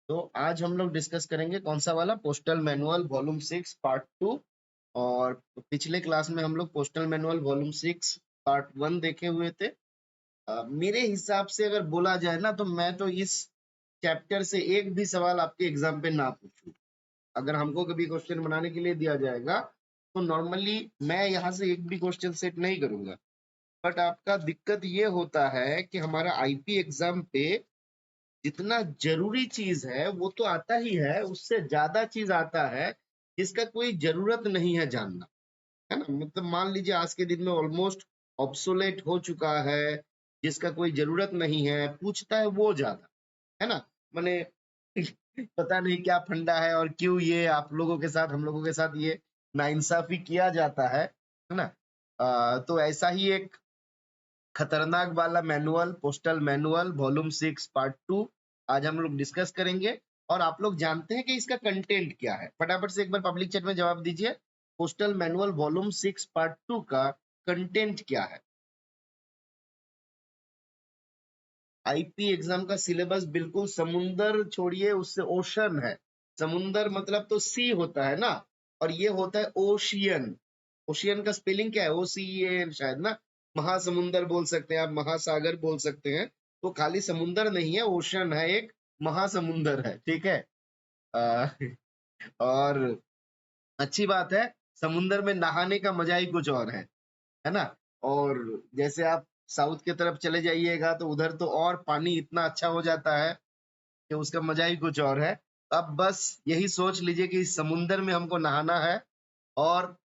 तो आज हम लोग डिस्कस करेंगे कौन सा वाला, पोस्टल मैनुअल वॉल्यूम 6 पार्ट 2। और पिछले क्लास में हम लोग पोस्टल मैनुअल वॉल्यूम 6 पार्ट 1 देखे हुए थे। मेरे हिसाब से अगर बोला जाए ना, तो मैं तो इस चैप्टर से एक भी सवाल आपके एग्जाम पे ना पूछूं। अगर हमको कभी क्वेश्चन बनाने के लिए दिया जाएगा तो नॉर्मली मैं यहाँ से एक भी क्वेश्चन सेट नहीं करूंगा। बट आपका दिक्कत ये होता है कि हमारा आईपी एग्जाम पे जितना जरूरी चीज है वो तो आता ही है, उससे ज्यादा चीज आता है जिसका कोई जरूरत नहीं है जानना, है ना। मतलब मान लीजिए आज के दिन में ऑलमोस्ट ऑब्सोलेट हो चुका है, जिसका कोई जरूरत नहीं है, पूछता है वो ज्यादा, है ना। मैंने पता नहीं क्या फंडा है और क्यों ये आप लोगों के साथ, हम लोगों के साथ ये नाइंसाफी किया जाता है ना। तो ऐसा ही एक खतरनाक वाला manual, postal manual volume 6 part 2 आज हम लोग डिस्कस करेंगे। और आप लोग जानते हैं कि इसका कंटेंट क्या है? फटाफट से एक बार पब्लिक चैट में जवाब दीजिए। पोस्टल मैनुअल वॉल्यूम 6 पार्ट 2 का कंटेंट क्या है? आईपी एग्जाम का सिलेबस बिल्कुल समुंदर छोड़िए, उससे ओशन है। समुंदर मतलब तो सी होता है ना, और ये होता है ओशियन। ओशियन का स्पेलिंग क्या है? OCEAN शायद ना। महासमुंदर बोल सकते हैं आप, महासागर बोल सकते हैं। तो खाली समुंदर नहीं है, ओशन है, एक महासमुंदर है, ठीक है। आ, और अच्छी बात है, समुंदर में नहाने का मजा ही कुछ और है ना। और जैसे आप साउथ की तरफ चले जाइएगा तो उधर तो और पानी इतना अच्छा हो जाता है कि उसका मजा ही कुछ और है। अब बस यही सोच लीजिए कि इस समुंदर में हमको नहाना है, और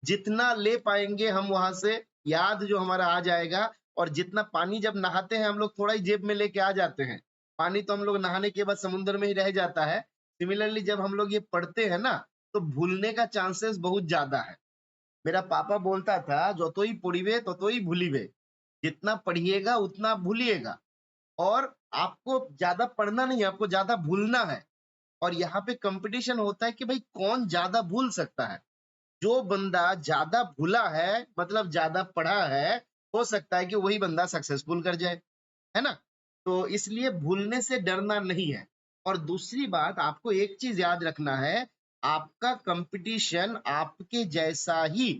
जितना ले पाएंगे हम वहां से याद जो हमारा आ जाएगा। और जितना पानी जब नहाते हैं हम लोग थोड़ा ही जेब में लेके आ जाते हैं, पानी तो हम लोग नहाने के बाद समुद्र में ही रह जाता है। सिमिलरली जब हम लोग ये पढ़ते हैं ना, तो भूलने का चांसेस बहुत ज्यादा है। मेरा पापा बोलता था, जो तो ही पढ़िए तो ही भूलिए। जितना पढ़िएगा उतना आप भूलिएगा। और आपको ज्यादा पढ़ना नहीं है, आपको ज्यादा भूलना है। और यहाँ पे कंपटीशन होता है कि भाई कौन ज्यादा भूल सकता है। जो बंदा ज्यादा भूला है, मतलब ज्यादा पढ़ा है, हो सकता है कि वही बंदा सक्सेसफुल कर जाए, है ना। तो इसलिए भूलने से डरना नहीं है। और दूसरी बात, आपको एक चीज याद रखना है, आपका कंपटीशन आपके जैसा ही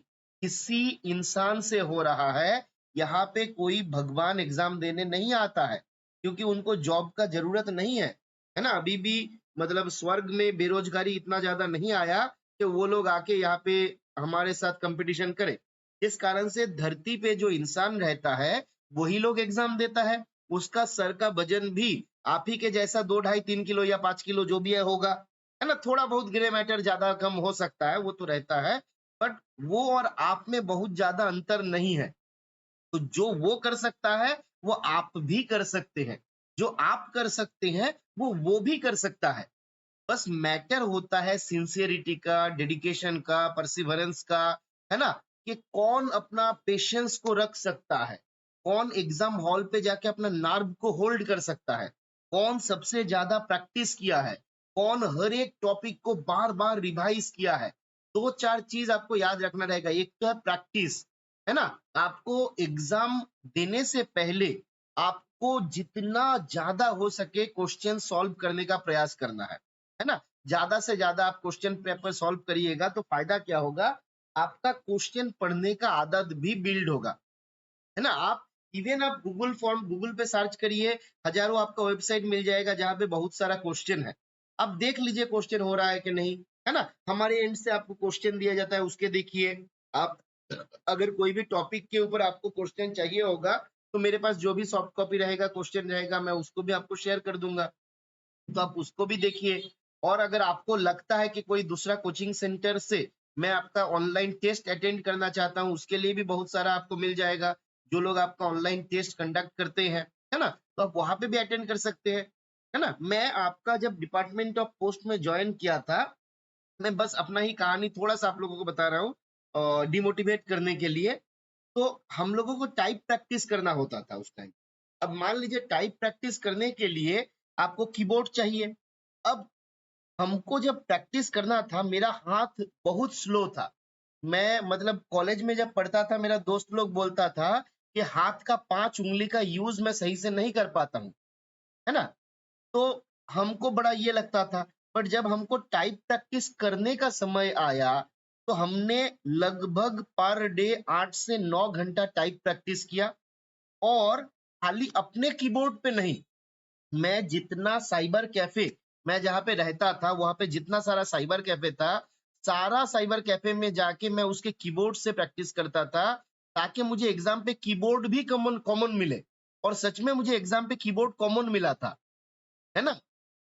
किसी इंसान से हो रहा है। यहाँ पे कोई भगवान एग्जाम देने नहीं आता है, क्योंकि उनको जॉब का जरूरत नहीं है ना। अभी भी मतलब स्वर्ग में बेरोजगारी इतना ज्यादा नहीं आया कि वो लोग आके यहाँ पे हमारे साथ कंपटीशन करे। इस कारण से धरती पे जो इंसान रहता है वही लोग एग्जाम देता है। उसका सर का वजन भी आप ही के जैसा 2, 2.5, 3 किलो या 5 किलो जो भी है होगा, है ना। थोड़ा बहुत ग्रे मैटर ज्यादा कम हो सकता है, वो तो रहता है। बट वो और आप में बहुत ज्यादा अंतर नहीं है। तो जो वो कर सकता है वो आप भी कर सकते हैं, जो आप कर सकते हैं वो भी कर सकता है। बस मैटर होता है सिंसियरिटी का, डेडिकेशन का, परसिवरेंस का, है ना। कि कौन अपना पेशेंस को रख सकता है, कौन एग्जाम हॉल पे जाके अपना नार्व को होल्ड कर सकता है, कौन सबसे ज्यादा प्रैक्टिस किया है, कौन हर एक टॉपिक को बार बार रिवाइज किया है। 2-4 चीज आपको याद रखना रहेगा। एक तो है प्रैक्टिस, है ना। आपको एग्जाम देने से पहले आपको जितना ज्यादा हो सके क्वेश्चन सॉल्व करने का प्रयास करना है ना। ज्यादा से ज्यादा आप क्वेश्चन पेपर सॉल्व करिएगा तो फायदा क्या होगा, आपका क्वेश्चन पढ़ने का आदत भी बिल्ड होगा, है ना। आप इवन आप गूगल फॉर्म, गूगल पे सर्च करिए, हजारों आपका वेबसाइट मिल जाएगा जहां पे बहुत सारा क्वेश्चन है। आप देख लीजिए क्वेश्चन हो रहा है कि नहीं, है ना। हमारे एंड से आपको क्वेश्चन दिया जाता है, उसके देखिए आप। अगर कोई भी टॉपिक के ऊपर आपको क्वेश्चन चाहिए होगा तो मेरे पास जो भी सॉफ्ट कॉपी रहेगा, क्वेश्चन रहेगा, मैं उसको भी आपको शेयर कर दूंगा, तो आप उसको भी देखिए। और अगर आपको लगता है कि कोई दूसरा कोचिंग सेंटर से मैं आपका ऑनलाइन टेस्ट अटेंड करना चाहता हूं, उसके लिए भी बहुत सारा आपको मिल जाएगा। जो लोग आपका ऑनलाइन टेस्ट कंडक्ट करते हैं, है ना, तो आप वहां पे भी अटेंड कर सकते हैं, है ना। मैं आपका जब डिपार्टमेंट ऑफ पोस्ट में ज्वाइन किया था, मैं बस अपना ही कहानी थोड़ा सा आप लोगों को बता रहा हूँ डिमोटिवेट करने के लिए। तो हम लोगों को टाइप प्रैक्टिस करना होता था उस टाइम। अब मान लीजिए टाइप प्रैक्टिस करने के लिए आपको कीबोर्ड चाहिए। अब हमको जब प्रैक्टिस करना था, मेरा हाथ बहुत स्लो था। मैं मतलब कॉलेज में जब पढ़ता था, मेरा दोस्त लोग बोलता था कि हाथ का 5 उंगली का यूज मैं सही से नहीं कर पाता हूँ, है ना। तो हमको बड़ा ये लगता था, बट जब हमको टाइप प्रैक्टिस करने का समय आया तो हमने लगभग पर डे 8 से 9 घंटा टाइप प्रैक्टिस किया। और खाली अपने कीबोर्ड पे नहीं, मैं जितना साइबर कैफे, मैं जहाँ पे रहता था वहां पे जितना सारा साइबर कैफे था, सारा साइबर कैफे में जाके मैं उसके कीबोर्ड से प्रैक्टिस करता था, ताकि मुझे एग्जाम पे कीबोर्ड भी कॉमन कॉमन मिले। और सच में मुझे एग्जाम पे कीबोर्ड कॉमन मिला था, है ना।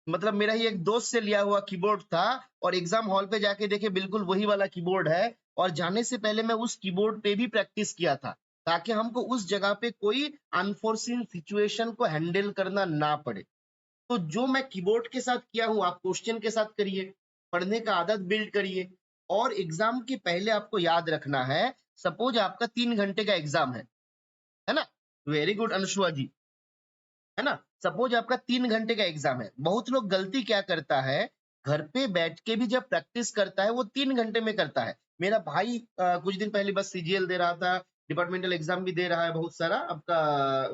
मतलब मेरा ही एक दोस्त से लिया हुआ कीबोर्ड था, और एग्जाम हॉल पे जाके देखे बिल्कुल वही वाला कीबोर्ड है। और जाने से पहले मैं उस कीबोर्ड पे भी प्रैक्टिस किया था, ताकि हमको उस जगह पे कोई अनफोर्सीन सिचुएशन को हैंडल करना ना पड़े। तो जो मैं कीबोर्ड के साथ किया हूँ, आप क्वेश्चन के साथ करिए, पढ़ने का आदत बिल्ड करिए। और एग्जाम के पहले आपको याद रखना है, सपोज आपका 3 घंटे का एग्जाम है ना। वेरी गुड अनुष्वा जी, है ना। सपोज आपका 3 घंटे का एग्जाम है। बहुत लोग गलती क्या करता है, घर पे बैठ के भी जब प्रैक्टिस करता है वो 3 घंटे में करता है। मेरा भाई कुछ दिन पहले बस सीजीएल दे रहा था, डिपार्टमेंटल एग्जाम भी दे रहा है बहुत सारा आपका,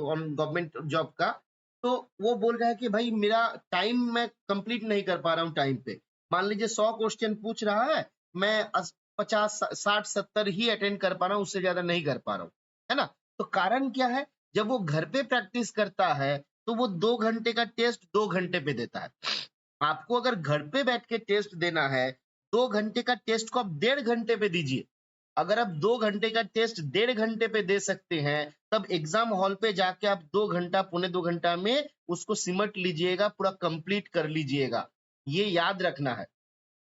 ऑन गवर्नमेंट जॉब का। तो वो बोल रहा है कि भाई मेरा टाइम मैं कंप्लीट नहीं कर पा रहा हूँ टाइम पे। मान लीजिए 100 क्वेश्चन पूछ रहा है, मैं 50 60 70 ही अटेंड कर पा रहा हूँ, उससे ज्यादा नहीं कर पा रहा हूँ, है ना। तो कारण क्या है, जब वो घर पे प्रैक्टिस करता है तो वो 2 घंटे का टेस्ट 2 घंटे पे देता है। आपको अगर घर पे बैठ के टेस्ट देना है, 2 घंटे का टेस्ट को आप 1.5 घंटे पे दीजिए। अगर आप 2 घंटे का टेस्ट 1.5 घंटे पे दे सकते हैं, तब एग्जाम हॉल पे जाके आप 2 घंटा, पौने 2 घंटा में उसको सिमट लीजिएगा, पूरा कंप्लीट कर लीजिएगा। ये याद रखना है,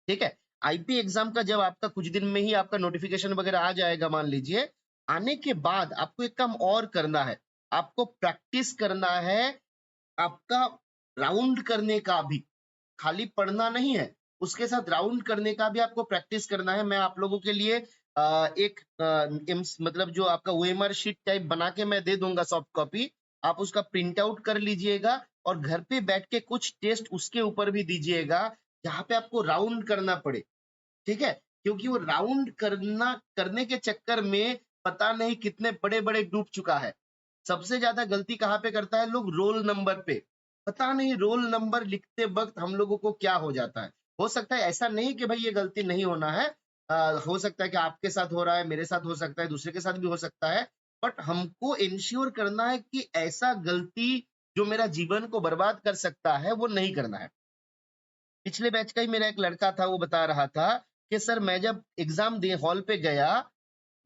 ठीक है। आईपी एग्जाम का जब आपका कुछ दिन में ही आपका नोटिफिकेशन वगैरह आ जाएगा, मान लीजिए, आने के बाद आपको एक काम और करना है। आपको प्रैक्टिस करना है, आपका राउंड करने का भी, खाली पढ़ना नहीं है, उसके साथ राउंड करने का भी आपको प्रैक्टिस करना है। मैं आप लोगों के लिए एक मतलब जो आपका ओएमआर शीट टाइप बना के मैं दे दूंगा सॉफ्ट कॉपी, आप उसका प्रिंट आउट कर लीजिएगा और घर पे बैठ के कुछ टेस्ट उसके ऊपर भी दीजिएगा, जहाँ पे आपको राउंड करना पड़े, ठीक है। क्योंकि वो राउंड करने के चक्कर में पता नहीं कितने बड़े बड़े डूब चुका है। सबसे ज्यादा गलती कहाँ पे करता है लोग, रोल नंबर पे। पता नहीं रोल नंबर लिखते वक्त हम लोगों को क्या हो जाता है। हो सकता है ऐसा नहीं कि भाई ये गलती नहीं होना है, हो सकता है कि आपके साथ हो रहा है, मेरे साथ हो सकता है, दूसरे के साथ भी हो सकता है। बट हमको इंश्योर करना है कि ऐसा गलती जो मेरा जीवन को बर्बाद कर सकता है वो नहीं करना है। पिछले बैच का ही मेरा एक लड़का था, वो बता रहा था कि सर मैं जब एग्जाम दे हॉल पे गया,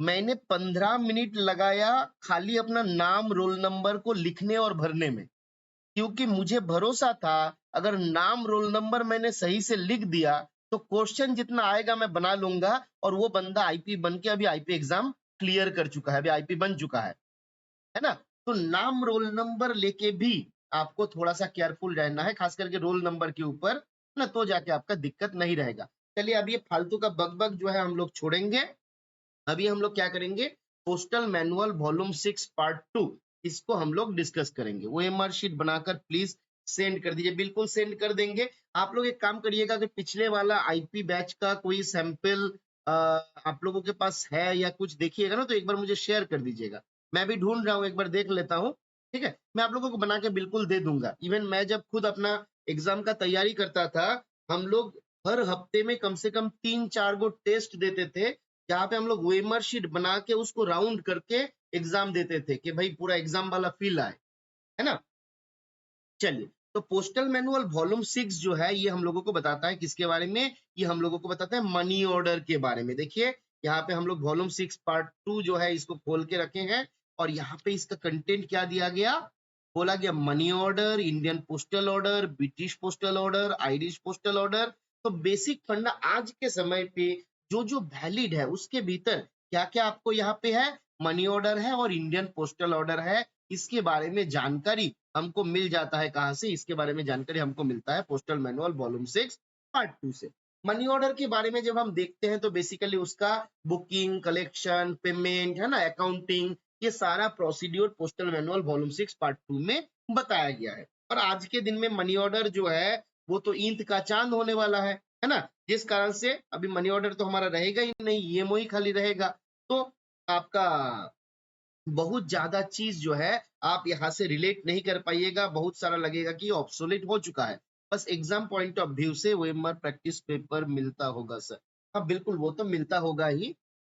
मैंने 15 मिनट लगाया खाली अपना नाम रोल नंबर को लिखने और भरने में। क्योंकि मुझे भरोसा था अगर नाम रोल नंबर मैंने सही से लिख दिया तो क्वेश्चन जितना आएगा मैं बना लूंगा। और वो बंदा आईपी बन के अभी आईपी एग्जाम क्लियर कर चुका है, अभी आईपी बन चुका है ना। तो नाम रोल नंबर लेके भी आपको थोड़ा सा केयरफुल रहना है, खास करके रोल नंबर के ऊपर ना, तो जाके आपका दिक्कत नहीं रहेगा। चलिए अब ये फालतू का बकबक जो है हम लोग छोड़ेंगे। अभी हम लोग क्या करेंगे, पोस्टल मैनुअल वॉल्यूम 6 पार्ट 2, इसको हम लोग डिस्कस करेंगे। ओएमआर शीट बनाकर प्लीज सेंड कर दीजिए, बिल्कुल सेंड कर देंगे। आप लोग एक काम करिएगा कि पिछले वाला आईपी बैच का कोई सैंपल आप लोगों के पास है या कुछ देखिएगा ना, तो एक बार मुझे शेयर कर दीजिएगा। मैं भी ढूंढ रहा हूँ, एक बार देख लेता हूँ, ठीक है। मैं आप लोगों को बना के बिल्कुल दे दूंगा। इवन मैं जब खुद अपना एग्जाम का तैयारी करता था, हम लोग हर हफ्ते में कम से कम 3 4 गो टेस्ट देते थे, जहाँ पे हम लोग वेमर शीट बना के उसको राउंड करके एग्जाम देते थे कि भाई पूरा एग्जाम वाला फील आए, है ना। चलिए, तो पोस्टल मैनुअल वॉल्यूम 6 जो है ये हम लोगों को बताता है किसके बारे में, ये हम लोगों को बताता है मनी ऑर्डर के बारे में। देखिए यहाँ पे हम लोग वॉल्यूम 6 पार्ट 2 जो है इसको खोल के रखे हैं, और यहाँ पे इसका कंटेंट क्या दिया गया, बोला गया money order, Indian postal order, British postal order, Irish postal order. तो बेसिक फंडा आज के समय पे जो जो वैलिड है उसके भीतर क्या क्या आपको यहाँ पे है, मनी ऑर्डर है और इंडियन पोस्टल ऑर्डर है। इसके बारे में जानकारी हमको मिल जाता है कहाँ से, इसके बारे में जानकारी हमको मिलता है पोस्टल मैनुअल वॉल्यूम 6 पार्ट 2 से। मनी ऑर्डर के बारे में जब हम देखते हैं तो बेसिकली उसका बुकिंग, कलेक्शन, पेमेंट, है ना, अकाउंटिंग, ये सारा procedure postal manual volume 6 part 2 में बताया गया है। और आज के दिन में मनी ऑर्डर जो है वो तो ईंट का चांद होने वाला है ना। जिस कारण से अभी मनी ऑर्डर तो हमारा रहेगा ही नहीं, ईएमओ ही खाली रहेगा। तो आपका बहुत ज्यादा चीज जो है आप यहाँ से रिलेट नहीं कर पाइएगा, बहुत सारा लगेगा कि ऑब्सोलेट हो चुका है। बस एग्जाम पॉइंट ऑफ व्यू से ओएमआर प्रैक्टिस पेपर मिलता होगा सर। हाँ बिल्कुल, वो तो मिलता होगा ही,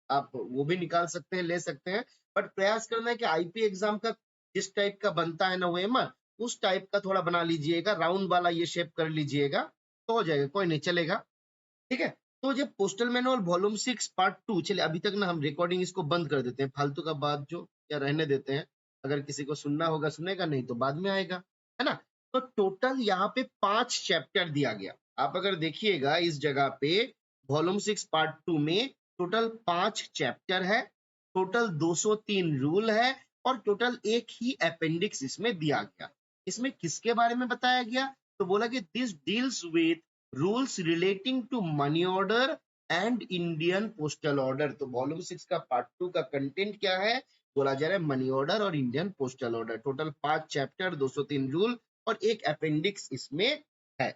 आप वो भी निकाल सकते हैं, ले सकते हैं, बट प्रयास करना है कि आईपी एग्जाम का जिस टाइप का बनता है ना ओएमआर, उस टाइप का थोड़ा बना लीजिएगा, राउंड वाला ये शेप कर लीजिएगा तो हो जाएगा, कोई नहीं चलेगा। ठीक है, तो जब पोस्टल मैनुअल वॉल्यूम 6 पार्ट 2, चलिए अभी तक ना हम रिकॉर्डिंग इसको बंद कर देते हैं, फालतू का बात जो या रहने देते हैं, अगर किसी को सुनना होगा सुनेगा, नहीं तो बाद में आएगा, है ना। तो टोटल यहाँ पे 5 चैप्टर दिया गया, आप अगर देखिएगा इस जगह पे वॉल्यूम 6 पार्ट 2 में टोटल 5 चैप्टर है, टोटल 203 रूल है, और टोटल एक ही अपेंडिक्स इसमें दिया गया। इसमें किसके बारे में बताया गया, तो बोला कि this deals with rules relating to money order and Indian postal order. तो वॉल्यूम 6 का पार्ट 2 का कंटेंट क्या है, बोला जा रहा है मनी ऑर्डर और Indian postal order. Total 5 chapter, 203 rule और एक अपेंडिक्स इसमें है।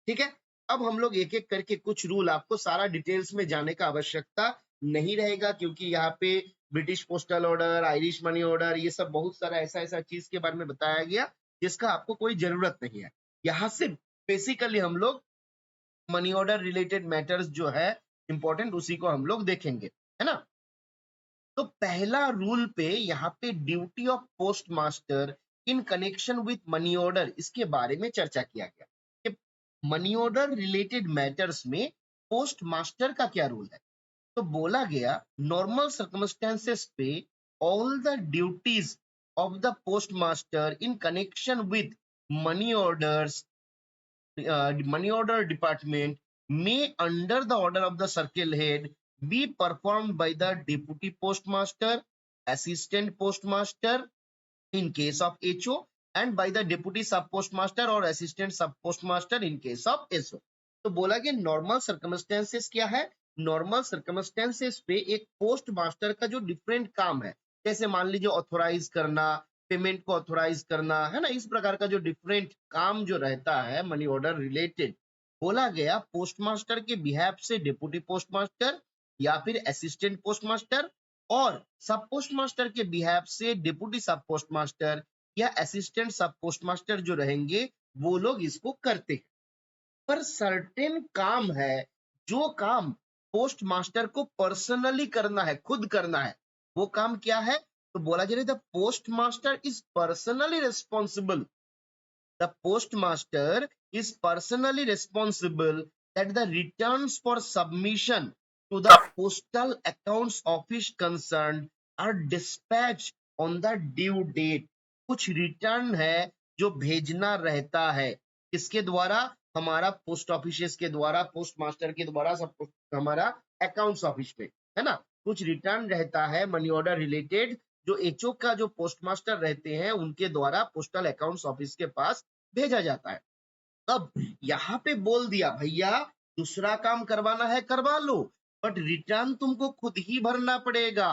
ठीक है, अब हम लोग एक एक करके कुछ रूल, आपको सारा डिटेल्स में जाने का आवश्यकता नहीं रहेगा, क्योंकि यहाँ पे British postal order, Irish money order, ये सब बहुत सारा ऐसा ऐसा चीज के बारे में बताया गया जिसका आपको कोई जरूरत नहीं है। यहाँ से बेसिकली हम लोग मनी ऑर्डर रिलेटेड मैटर्स जो है इंपॉर्टेंट, उसी को हम लोग देखेंगे, है ना। तो पहला रूल पे यहाँ पे duty of post master in connection with money order, इसके बारे में चर्चा किया गया कि मनी ऑर्डर रिलेटेड मैटर्स में पोस्ट मास्टर का क्या रोल है। तो बोला गया नॉर्मल सर्कमस्टेंसेस पे all the duties of the post master in connection with money orders money order department may under the order of the circle head be performed by the deputy postmaster, assistant postmaster in case of HO, and by the deputy sub postmaster or assistant sub postmaster in case of SO। तो बोला कि normal circumstances क्या है, normal circumstances पे एक post master का जो different काम है, जैसे मान लीजिए ऑथोराइज करना, पेमेंट को ऑथोराइज करना, है ना, इस प्रकार का जो डिफरेंट काम जो रहता है मनी ऑर्डर रिलेटेड, बोला गया पोस्ट मास्टर के बिहाफ से डिप्टी पोस्ट मास्टर या फिर असिस्टेंट पोस्ट मास्टर, और सब पोस्ट मास्टर के बिहाफ से डिप्टी सब पोस्ट मास्टर या असिस्टेंट सब पोस्ट मास्टर जो रहेंगे वो लोग इसको करते हैं। पर सर्टेन काम है जो काम पोस्ट मास्टर को पर्सनली करना है, खुद करना है, वो काम क्या है, तो बोला जा रहा है the post master is personally responsible, the postmaster is personally responsible that the returns for submission to the postal accounts office concerned are dispatched on the due date। कुछ रिटर्न है जो भेजना रहता है, किसके द्वारा, हमारा पोस्ट ऑफिस के द्वारा, पोस्ट मास्टर के द्वारा, सब हमारा अकाउंट्स ऑफिस में, है ना। कुछ रिटर्न रहता है मनी ऑर्डर रिलेटेड जो एचओ का जो पोस्टमास्टर रहते हैं उनके द्वारा पोस्टल अकाउंट्स ऑफिस के पास भेजा जाता है। अब यहाँ पे बोल दिया भैया दूसरा काम करवाना है करवा लो, बट रिटर्न तुमको खुद ही भरना पड़ेगा,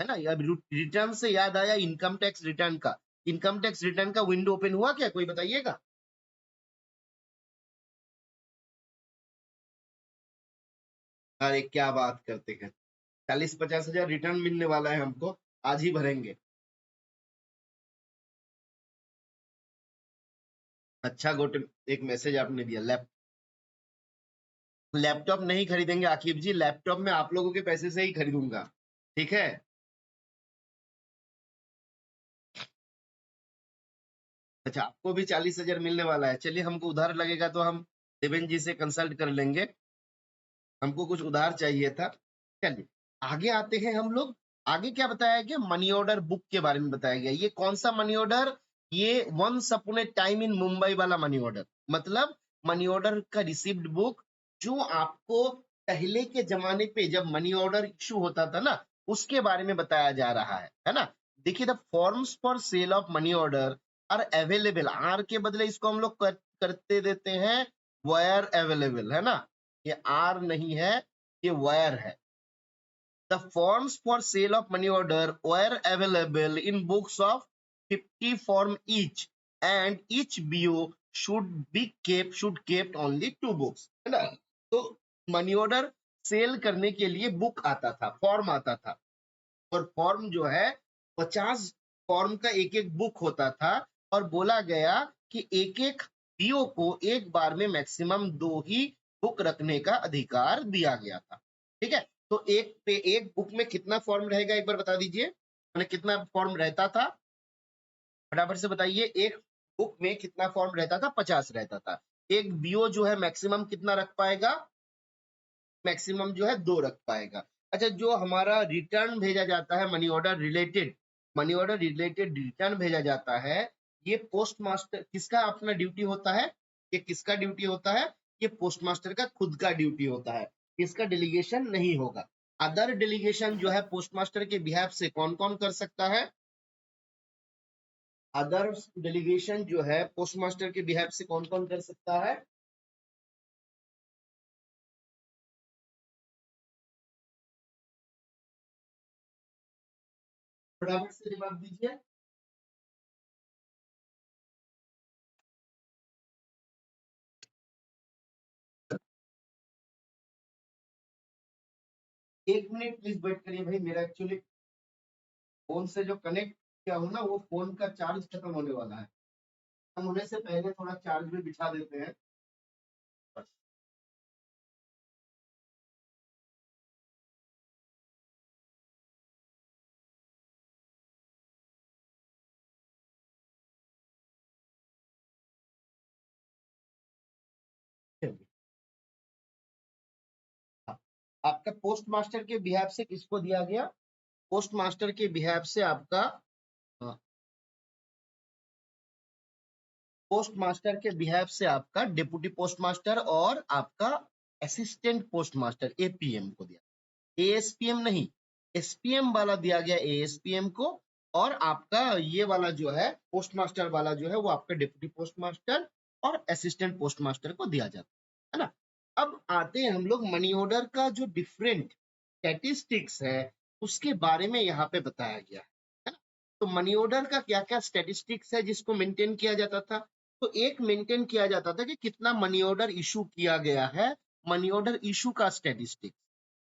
है ना। रिटर्न से याद आया इनकम टैक्स रिटर्न का, इनकम टैक्स रिटर्न का विंडो ओपन हुआ क्या, कोई बताइएगा। अरे क्या बात करते हैं, 40-50 हजार रिटर्न मिलने वाला है हमको, आज ही भरेंगे। अच्छा गोटे, एक मैसेज आपने दिया, लैपटॉप नहीं खरीदेंगे आकिब जी, लैपटॉप में आप लोगों के पैसे से ही खरीदूंगा, ठीक है। अच्छा आपको भी 40 हजार मिलने वाला है, चलिए हमको उधार लगेगा तो हम देवेंद्र जी से कंसल्ट कर लेंगे, हमको कुछ उधार चाहिए था। चलिए आगे आते हैं हम लोग, आगे क्या बताया गया, मनी ऑर्डर बुक के बारे में बताया गया। ये कौन सा मनी ऑर्डर, ये once upon a time in Mumbai वाला मनी ऑर्डर, मतलब मनी ऑर्डर का रिसिप्ट बुक जो आपको पहले के जमाने पे जब मनी ऑर्डर इशू होता था ना उसके बारे में बताया जा रहा है ना। देखिए the forms for sale of money order are available, are के बदले इसको हम लोग करते देते हैं वेयर अवेलेबल, है ना, ये आर नहीं है, ये वेयर है। The forms for sale of money order were available in books of 50 form each, and each BO should kept only 2 books, है ना। तो मनी ऑर्डर सेल करने के लिए बुक आता था, फॉर्म आता था, और फॉर्म जो है 50 फॉर्म का एक एक बुक होता था, और बोला गया कि एक एक बीओ को एक बार में मैक्सिमम 2 ही बुक रखने का अधिकार दिया गया था। ठीक है, तो एक बुक में कितना फॉर्म रहेगा एक बार बता दीजिए, मैंने कितना फॉर्म रहता था, फटाफट से बताइए। एक बुक में कितना फॉर्म रहता था? 50 रहता था। एक बीओ जो है मैक्सिमम कितना रख पाएगा? मैक्सिमम जो है 2 रख पाएगा। अच्छा, जो हमारा रिटर्न भेजा जाता है मनी ऑर्डर रिलेटेड रिटर्न भेजा जाता है, ये पोस्ट मास्टर किसका अपना ड्यूटी होता है? ये किसका ड्यूटी होता है? ये पोस्ट मास्टर का खुद का ड्यूटी होता है, इसका डेलीगेशन नहीं होगा। अदर डेलीगेशन जो है पोस्ट मास्टर के बिहाफ से कौन कौन कर सकता है? अदर डेलीगेशन जो है पोस्ट मास्टर के बिहाफ से कौन कौन कर सकता है? फटाफट से जवाब दीजिए। एक मिनट प्लीज वेट करिए भाई, मेरा एक्चुअली फोन से जो कनेक्ट किया हूँ ना, वो फोन का चार्ज खत्म होने वाला है। हम होने से पहले थोड़ा चार्ज भी बिठा देते हैं बस। हाँ, आपका पोस्ट मास्टर के बिहाफ से किसको दिया गया? पोस्ट मास्टर के बिहाफ से आपका पोस्ट मास्टर के बिहाफ से आपका डिप्टी पोस्ट मास्टर और आपका असिस्टेंट पोस्ट मास्टर एपीएम को दिया, एएसपीएम नहीं, एसपीएम वाला दिया गया एएसपीएम को। और आपका ये वाला जो है पोस्ट मास्टर वाला जो है वो आपका डिप्टी पोस्ट मास्टर और असिस्टेंट पोस्ट मास्टर को दिया जाता है ना। अब आते हैं हम लोग मनी ऑर्डर का जो डिफरेंट स्टैटिस्टिक्स है उसके बारे में यहाँ पे बताया गया है ना। तो मनी ऑर्डर का क्या क्या स्टैटिस्टिक्स है जिसको मेंटेन किया जाता था? तो एक मेंटेन किया जाता था कि कितना मनी ऑर्डर इशू किया गया है, मनी ऑर्डर इशू का स्टैटिस्टिक्स,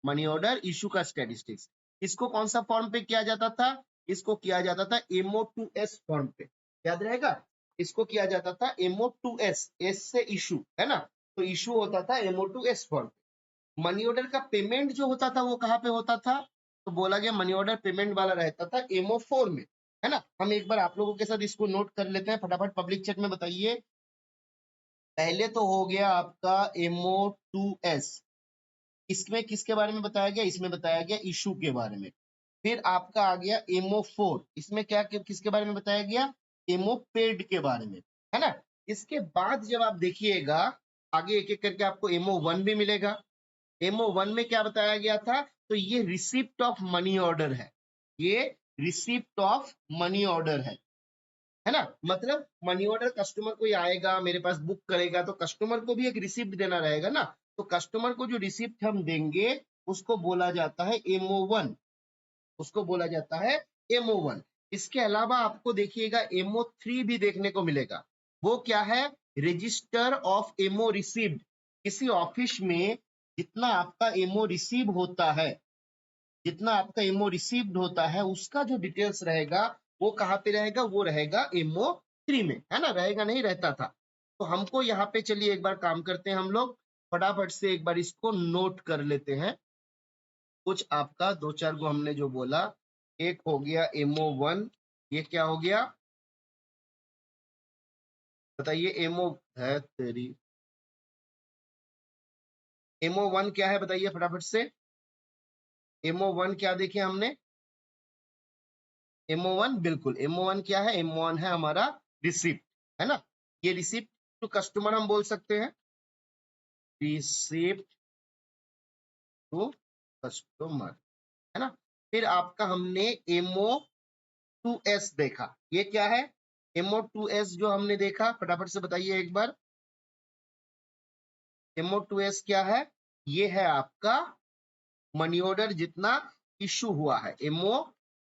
मनी ऑर्डर इशू का स्टैटिस्टिक्स। इसको कौन सा फॉर्म पे किया जाता था? इसको किया जाता था MO2S फॉर्म पे, याद रहेगा। इसको किया जाता था MO2S, एस से इशू है ना, तो इशू होता था MO2S फॉर्म पे। मनी ऑर्डर का पेमेंट जो होता था वो कहाँ पे होता था? तो बोला गया मनी ऑर्डर पेमेंट वाला रहता था MO4 में, है ना। हम एक बार आप लोगों के साथ इसको नोट कर लेते हैं, फटाफट पब्लिक चैट में बताइए। पहले तो हो गया आपका MO2S, इसमें किसके बारे में बताया गया? इसमें बताया गया इशू के बारे में। फिर आपका आ गया MO4, इसमें क्या किसके बारे में बताया गया? MO पेड के बारे में, है ना। इसके बाद जब आप देखिएगा आगे एक एक करके आपको MO1 भी मिलेगा। MO1 में क्या बताया गया था? तो ये रिसिप्ट ऑफ मनी ऑर्डर है, ये रिसिप्ट ऑफ मनी ऑर्डर है ना। मतलब मनी ऑर्डर कस्टमर कोई आएगा मेरे पास बुक करेगा तो कस्टमर को भी एक रिसिप्ट देना रहेगा ना, तो कस्टमर को जो रिसिप्ट हम देंगे उसको बोला जाता है MO1, उसको बोला जाता है MO1। इसके अलावा आपको देखिएगा MO3 भी देखने को मिलेगा। वो क्या है? Register of MO received. किसी ऑफिस में जितना आपका MO रिसीव होता है, जितना आपका एमओ रिसीव्ड होता है उसका जो डिटेल्स रहेगा वो कहाँ पे रहेगा? वो रहेगा MO3 में, है ना। रहेगा नहीं, रहता था। तो हमको यहाँ पे चलिए एक बार काम करते हैं हम लोग, फटाफट से एक बार इसको नोट कर लेते हैं। कुछ आपका दो चार गो हमने जो बोला, एक हो गया MO1, ये क्या हो गया बताइए? एमओ है तेरी, MO1 क्या है बताइए फटाफट से? MO1 क्या देखे हमने? MO1 बिल्कुल, MO1 क्या है? MO1 है हमारा रिसिप्ट, है ना। ये रिसिप्ट टू कस्टमर हम बोल सकते हैं, रिसिप्ट टू कस्टमर, है ना। फिर आपका हमने MO2S देखा, ये क्या है? MO2S जो हमने देखा फटाफट से बताइए एक बार, MO2S क्या है? ये है आपका मनी ऑर्डर जितना इशू हुआ है, MO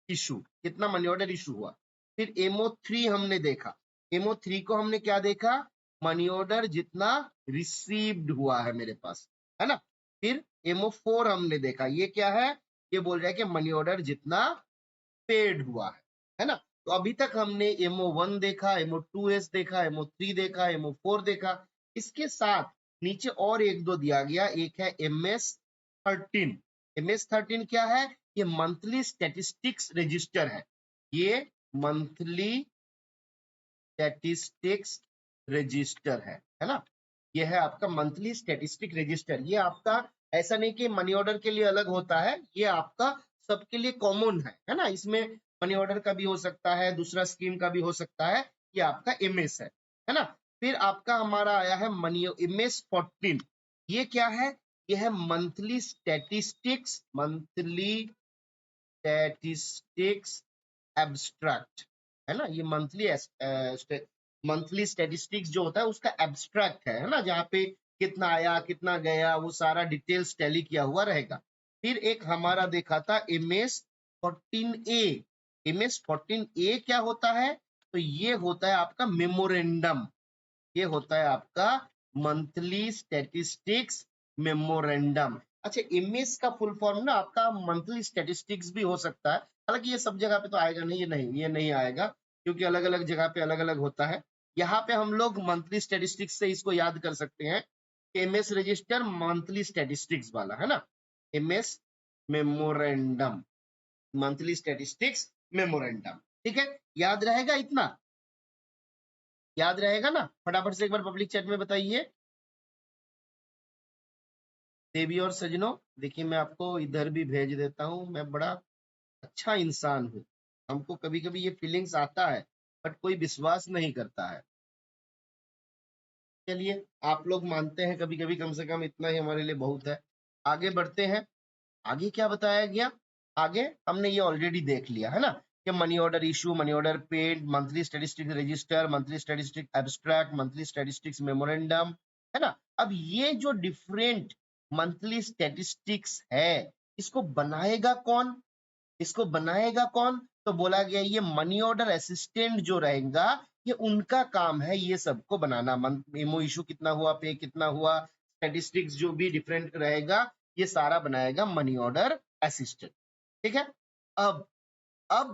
इशू, कितना मनी ऑर्डर इशू हुआ। फिर MO3 हमने देखा, MO3 को हमने क्या देखा? मनी ऑर्डर जितना रिसीव्ड हुआ है मेरे पास, है ना। फिर MO4 हमने देखा, ये क्या है? ये बोल रहा है कि मनी ऑर्डर जितना पेड हुआ है ना। तो अभी तक हमने MO1 देखा, MO2S देखा, MO3 देखा, MO4 देखा। इसके साथ नीचे और एक दो दिया गया, एक है MS13। MS13 क्या है? ये मंथली स्टैटिस्टिक्स रजिस्टर है। ये मंथली स्टैटिस्टिक्स रजिस्टर है ना। ये है आपका मंथली स्टैटिस्टिक रजिस्टर। ये आपका ऐसा नहीं कि मनी ऑर्डर के लिए अलग होता है, ये आपका सबके लिए कॉमन है ना। इसमें मनी ऑर्डर का भी हो सकता है, दूसरा स्कीम का भी हो सकता है। ये आपका MS है ना। फिर आपका हमारा आया है मनी MS14। ये क्या है? ये है मंथली स्टैटिस्टिक्स एब्स्ट्रैक्ट है ना। ये मंथली स्टैटिस्टिक्स जो होता है उसका एब्स्ट्रैक्ट है ना, जहाँ पे कितना आया कितना गया वो सारा डिटेल्स टैली किया हुआ रहेगा। फिर एक हमारा देखा था MS14A। MS14A क्या होता है? तो ये होता है आपका मेमोरेंडम। ये होता है आपका मंथली स्टैटिस्टिक्स मेमोरेंडम। अच्छा, एमएस का फुल फॉर्म ना आपका मंथली स्टैटिस्टिक्स भी हो सकता है, हालांकि ये सब जगह पे तो आएगा नहीं, ये नहीं आएगा, क्योंकि अलग अलग जगह पे अलग अलग होता है। यहाँ पे हम लोग मंथली स्टैटिस्टिक्स से इसको याद कर सकते हैं। एमएस रजिस्टर मंथली स्टैटिस्टिक्स वाला है ना, MS memorandum, monthly statistics memorandum. ठीक है, याद रहेगा इतना? याद रहेगा ना? फटाफट से एक बार पब्लिक चैट में बताइए। देवी और सजनों, देखिए मैं आपको इधर भी भेज देता हूँ, मैं बड़ा अच्छा इंसान हूँ। हमको कभी कभी ये फीलिंग्स आता है, बट कोई विश्वास नहीं करता है। चलिए, आप लोग मानते हैं कभी कभी, कम से कम इतना ही हमारे लिए बहुत है। आगे बढ़ते हैं। आगे क्या बताया गया? आगे हमने ये ऑलरेडी देख लिया है ना, कि money order issue, money order paid, monthly statistics register, monthly statistics abstract, monthly statistics memorandum, है ना। अब ये जो डिफरेंट मंथली स्टैटिस्टिक्स है, इसको बनाएगा कौन? इसको बनाएगा कौन? तो बोला गया ये मनी ऑर्डर असिस्टेंट जो रहेगा, ये उनका काम है ये सबको बनाना। मेमो इशू कितना हुआ, पे कितना हुआ, स्टैटिस्टिक्स जो भी डिफरेंट रहेगा, ये सारा बनाएगा मनी ऑर्डर असिस्टेंट। ठीक है। अब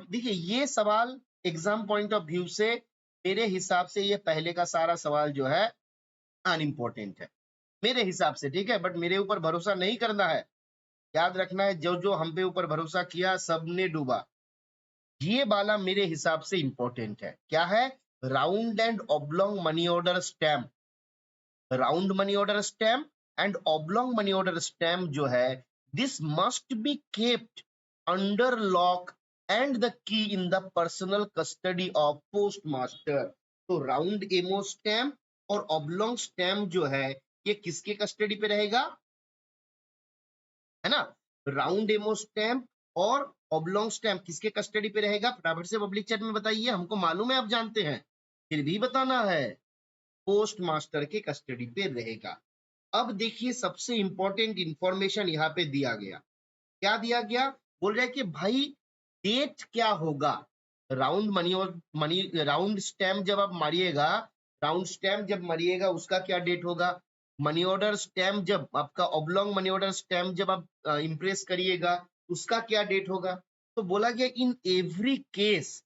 देखिए, ये सवाल एग्जाम पॉइंट ऑफ व्यू से मेरे हिसाब से ये पहले का सारा सवाल जो है अनइम्पोर्टेंट है मेरे हिसाब से। ठीक है, बट मेरे ऊपर भरोसा नहीं करना है। याद रखना है, जो जो हम पे ऊपर भरोसा किया सबने डूबा। ये वाला मेरे हिसाब से इंपॉर्टेंट है। क्या है? Round and oblong money order stamp. Round money order stamp and oblong money order stamp जो है, this must be kept under lock and the key in the personal custody of post master. तो round MO stamp और oblong stamp जो है, ये किसके custody पे रहेगा? है ना, राउंड एमओ स्टैम्प और ऑब्लोंग स्टैम्प किसके कस्टडी पे रहेगा? फटाफट से पब्लिक चैट में बताइए। हमको मालूम है, आप जानते हैं, फिर भी बताना है। पोस्ट मास्टर के कस्टडी पे रहेगा। अब देखिए, सबसे इंपॉर्टेंट इंफॉर्मेशन यहाँ पे दिया गया। क्या दिया गया? बोल रहा है कि भाई डेट क्या होगा? राउंड मनी और मनी राउंड स्टैम्प जब आप मारिएगा, राउंड स्टैम्प जब मारिएगा उसका क्या डेट होगा? मनी ऑर्डर स्टैम्प जब आपका ऑब्लोंग मनी ऑर्डर स्टैम्प जब आप इंप्रेस करिएगा, उसका क्या डेट होगा? तो बोला गया in every case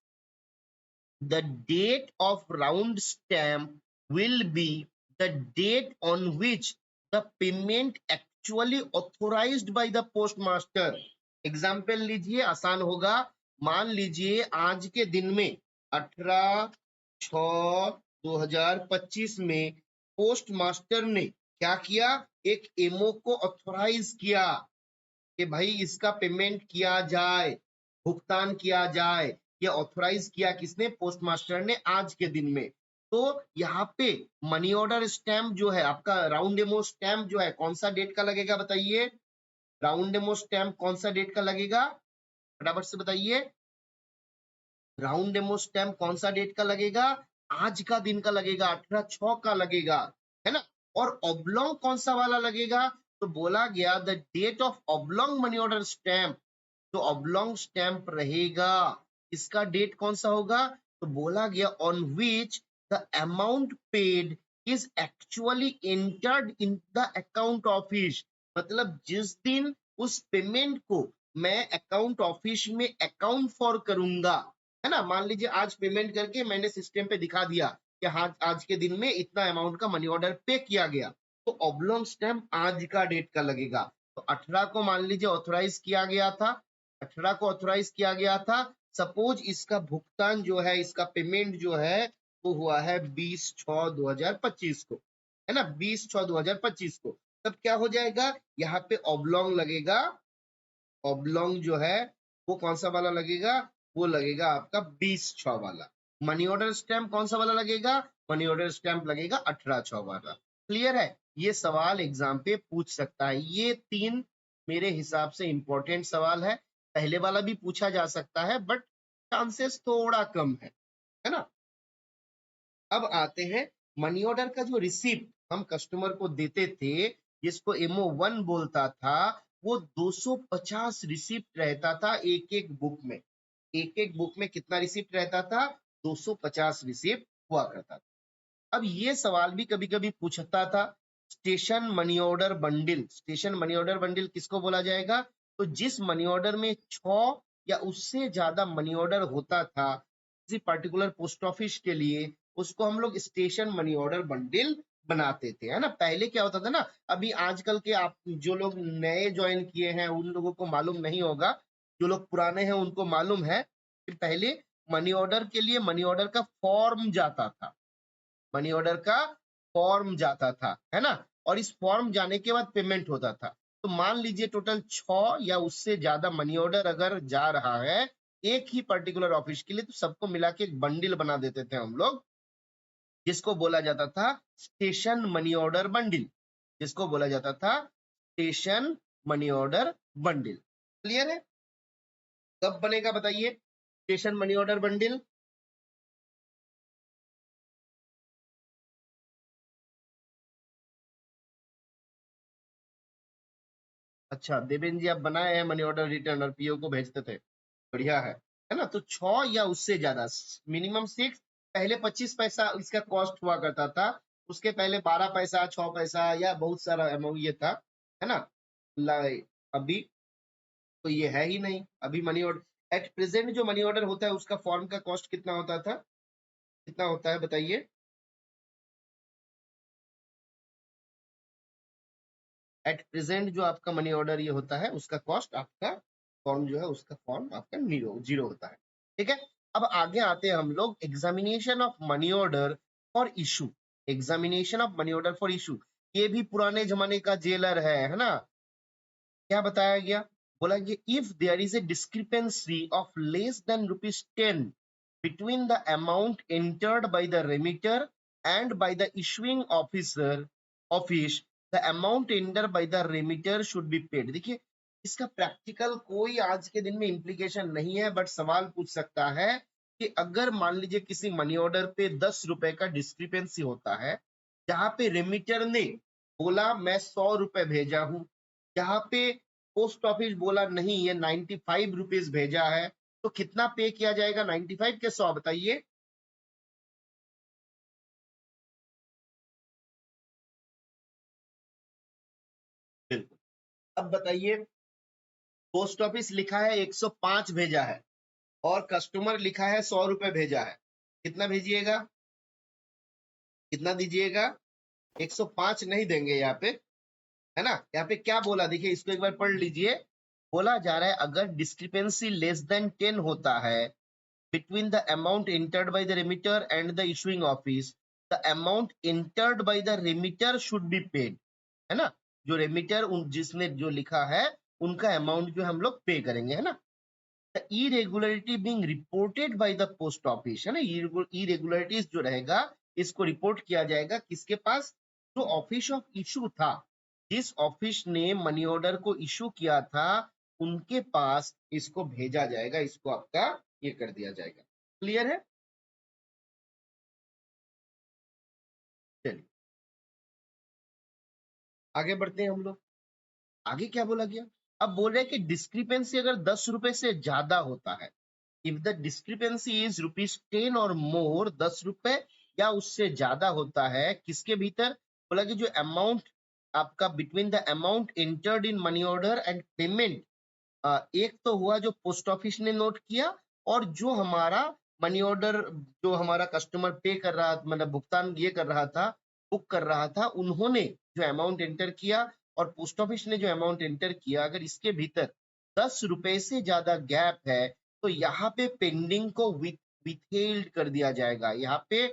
the date of round stamp will be the date on which the payment actually authorized by the postmaster. Example लीजिए, आसान होगा। मान लीजिए आज के दिन में 18/6/2025 में पोस्ट मास्टर ने क्या किया? एक एमओ को ऑथोराइज किया कि भाई इसका पेमेंट किया जाए, भुगतान किया जाए। ये ऑथोराइज किया किसने? पोस्ट मास्टर ने, आज के दिन में। तो यहाँ पे मनी ऑर्डर स्टैम्प जो है आपका, राउंड एमओ स्टैम्प जो है, कौन सा डेट का लगेगा बताइए? राउंड एमओ स्टैम्प कौन सा डेट का लगेगा? फटाफट से बताइए। राउंड एमओ स्टैम्प कौन सा डेट का लगेगा? आज का दिन का लगेगा, 18/6 का लगेगा, है ना। और ऑब्लोंग कौन सा वाला लगेगा? तो बोला गया the date of oblong money order stamp, तो ऑब्लोंग स्टैम्प रहेगा, इसका डेट कौन सा होगा? तो बोला गया on which the amount paid is actually entered in the account office. मतलब जिस दिन उस पेमेंट को मैं अकाउंट ऑफिस में अकाउंट फॉर करूंगा, है ना। मान लीजिए आज पेमेंट करके मैंने सिस्टम पे दिखा दिया कि हाँ आज के दिन में इतना अमाउंट का मनी ऑर्डर पे किया गया, तो ऑब्लोंग स्टैम्प आज का डेट का लगेगा। तो 18 को मान लीजिए ऑथोराइज किया गया था, 18 को ऑथोराइज किया गया था। सपोज इसका भुगतान जो है, इसका पेमेंट जो है वो हुआ है 20/6/2025 को, है ना, 20/6/2025 को। तब क्या हो जाएगा, यहाँ पे ऑब्लोंग लगेगा, ऑब्लोंग जो है वो कौन सा वाला लगेगा, वो लगेगा आपका 20/6 वाला। मनी ऑर्डर स्टैम्प कौन सा वाला लगेगा, मनी ऑर्डर स्टैम्प लगेगा 18/6 वाला। क्लियर है, ये सवाल एग्जाम पे पूछ सकता है। ये 3 मेरे हिसाब से इंपॉर्टेंट सवाल है। पहले वाला भी पूछा जा सकता है बट चांसेस थोड़ा कम है ना। अब आते हैं मनी ऑर्डर का जो रिसिप्ट हम कस्टमर को देते थे, जिसको MO1 बोलता था, वो 250 रिसिप्ट रहता था एक एक बुक में। एक एक बुक में कितना रिसिप्ट रहता था, 250 रिसिप्ट हुआ करता था। अब ये सवाल भी कभी कभी पूछता था, station money order bundle, station money order bundle किसको बोला जाएगा, तो जिस मनी ऑर्डर में 6 या उससे ज्यादा मनी ऑर्डर होता था किसी पर्टिकुलर पोस्ट ऑफिस के लिए, उसको हम लोग स्टेशन मनी ऑर्डर बंडल बनाते थे, है ना। पहले क्या होता था ना, अभी आजकल के आप जो लोग नए ज्वाइन किए हैं उन लोगों को मालूम नहीं होगा, जो लोग पुराने हैं उनको मालूम है कि पहले मनी ऑर्डर के लिए मनी ऑर्डर का फॉर्म जाता था, मनी ऑर्डर का फॉर्म जाता था, है ना। और इस फॉर्म जाने के बाद पेमेंट होता था। तो मान लीजिए टोटल 6 या उससे ज्यादा मनी ऑर्डर अगर जा रहा है एक ही पर्टिकुलर ऑफिस के लिए, तो सबको मिला के एक बंडल बना देते थे हम लोग, जिसको बोला जाता था स्टेशन मनी ऑर्डर बंडल, जिसको बोला जाता था station money order bundle. Clear है, कब बनेगा बताइए स्टेशन मनी ऑर्डर बंडल। अच्छा देवेंद्र जी, आप बनाए हैं मनी ऑर्डर रिटर्न और पीओ को भेजते थे, बढ़िया है ना। तो 6 या उससे ज्यादा, मिनिमम 6, पहले 25 पैसा इसका कॉस्ट हुआ करता था, उसके पहले 12 पैसा, 6 पैसा या बहुत सारा अमाउंट ये था, है ना। अभी तो ये है ही नहीं। अभी मनी ऑर्डर एट प्रेजेंट जो मनी ऑर्डर होता है उसका फॉर्म का कॉस्ट कितना होता था, कितना होता है बताइए। एट प्रेजेंट जो आपका मनी ऑर्डर ये होता है उसका कॉस्ट आपका फॉर्म जो है उसका फॉर्म आपका जीरो होता है, ठीक है। अब आगे आते हैं हम लोग examination of money order for issue, examination of money order for issue. ये भी पुराने जमाने का जेलर है ना। क्या बताया गया, बोला कि if there is a discrepancy of less than ₹10 between the amount entered by the remitter and by the issuing office, the amount entered by the remitter should be paid। देखिए इसका प्रैक्टिकल कोई आज के दिन में इम्प्लीकेशन नहीं है, but सवाल पूछ सकता है कि अगर मान लीजिए किसी मनी ऑर्डर पे 10 रुपए का डिस्क्रिपेंसी होता है, जहां पे रेमिटर ने बोला मैं 100 रुपए भेजा हूं, जहां पे पोस्ट ऑफिस बोला नहीं ये 95 रुपीज भेजा है, तो कितना पे किया जाएगा, 95 के 100 बताइए। बिल्कुल। अब बताइए पोस्ट ऑफिस लिखा है 105 भेजा है और कस्टमर लिखा है 100 रुपए भेजा है, कितना भेजिएगा, कितना दीजिएगा, 105 नहीं देंगे यहाँ पे, है ना। यहाँ पे क्या बोला देखिए, इसको एक बार पढ़ लीजिए। बोला जा रहा है अगर डिस्क्रिपेंसी लेस देन 10 होता है between the amount entered by the remitter and the issuing office, the amount entered by the remitter should be paid, है ना। जो रेमिटर जिसने जो लिखा है उनका अमाउंट जो हम लोग पे करेंगे, है ना। The irregularity being reported by the post office, है ना, इरेगुलरिटीज जो रहेगा इसको रिपोर्ट किया जाएगा किसके पास, जो ऑफिस ऑफ इशू था, जिस ऑफिस ने मनी ऑर्डर को इशू किया था उनके पास इसको भेजा जाएगा, इसको आपका ये कर दिया जाएगा। क्लियर है, चलिए आगे बढ़ते हैं हम लोग। आगे क्या बोला गया, अब बोल रहे हैं कि डिस्क्रिपेंसी अगर 10 रुपए से ज्यादा होता है, इफ द डिस्क्रिपेंसी इज ₹10 और मोर, 10 रुपए या उससे ज्यादा होता है किसके भीतर, बोला कि जो अमाउंट आपका between the amount entered in money order and payment, एक तो हुआ जो पोस्ट ऑफिस ने नोट किया और जो हमारा मनी ऑर्डर, जो हमारा कस्टमर पे कर रहा, मतलब भुगतान ये कर रहा था, बुक कर रहा था, उन्होंने जो अमाउंट एंटर किया और पोस्ट ऑफिस ने जो अमाउंट एंटर किया, अगर इसके भीतर 10 रुपए से ज्यादा गैप है तो यहाँ पे पेंडिंग को विथहेल्ड कर दिया जाएगा। यहाँ पे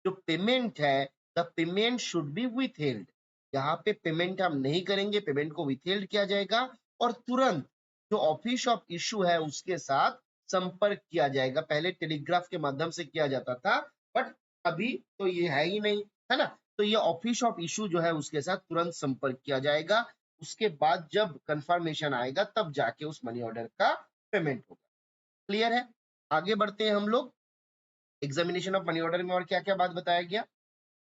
जो पेमेंट है, the payment should be withheld. यहाँ पे पेमेंट हम नहीं करेंगे, पेमेंट को विथहेल्ड किया जाएगा और तुरंत जो ऑफिस ऑफ इशू है उसके साथ संपर्क किया जाएगा। पहले टेलीग्राफ के माध्यम से किया जाता था, बट अभी तो ये है ही नहीं, है ना। तो ये ऑफिस ऑफ इशू जो है उसके साथ तुरंत संपर्क किया जाएगा। उसके बाद जब कंफर्मेशन आएगा तब जाके उस मनी ऑर्डर का पेमेंट होगा। क्लियर है? आगे बढ़ते हैं हम लोग। एग्जामिनेशन ऑफ मनी ऑर्डर में और क्या क्या बात बताया गया,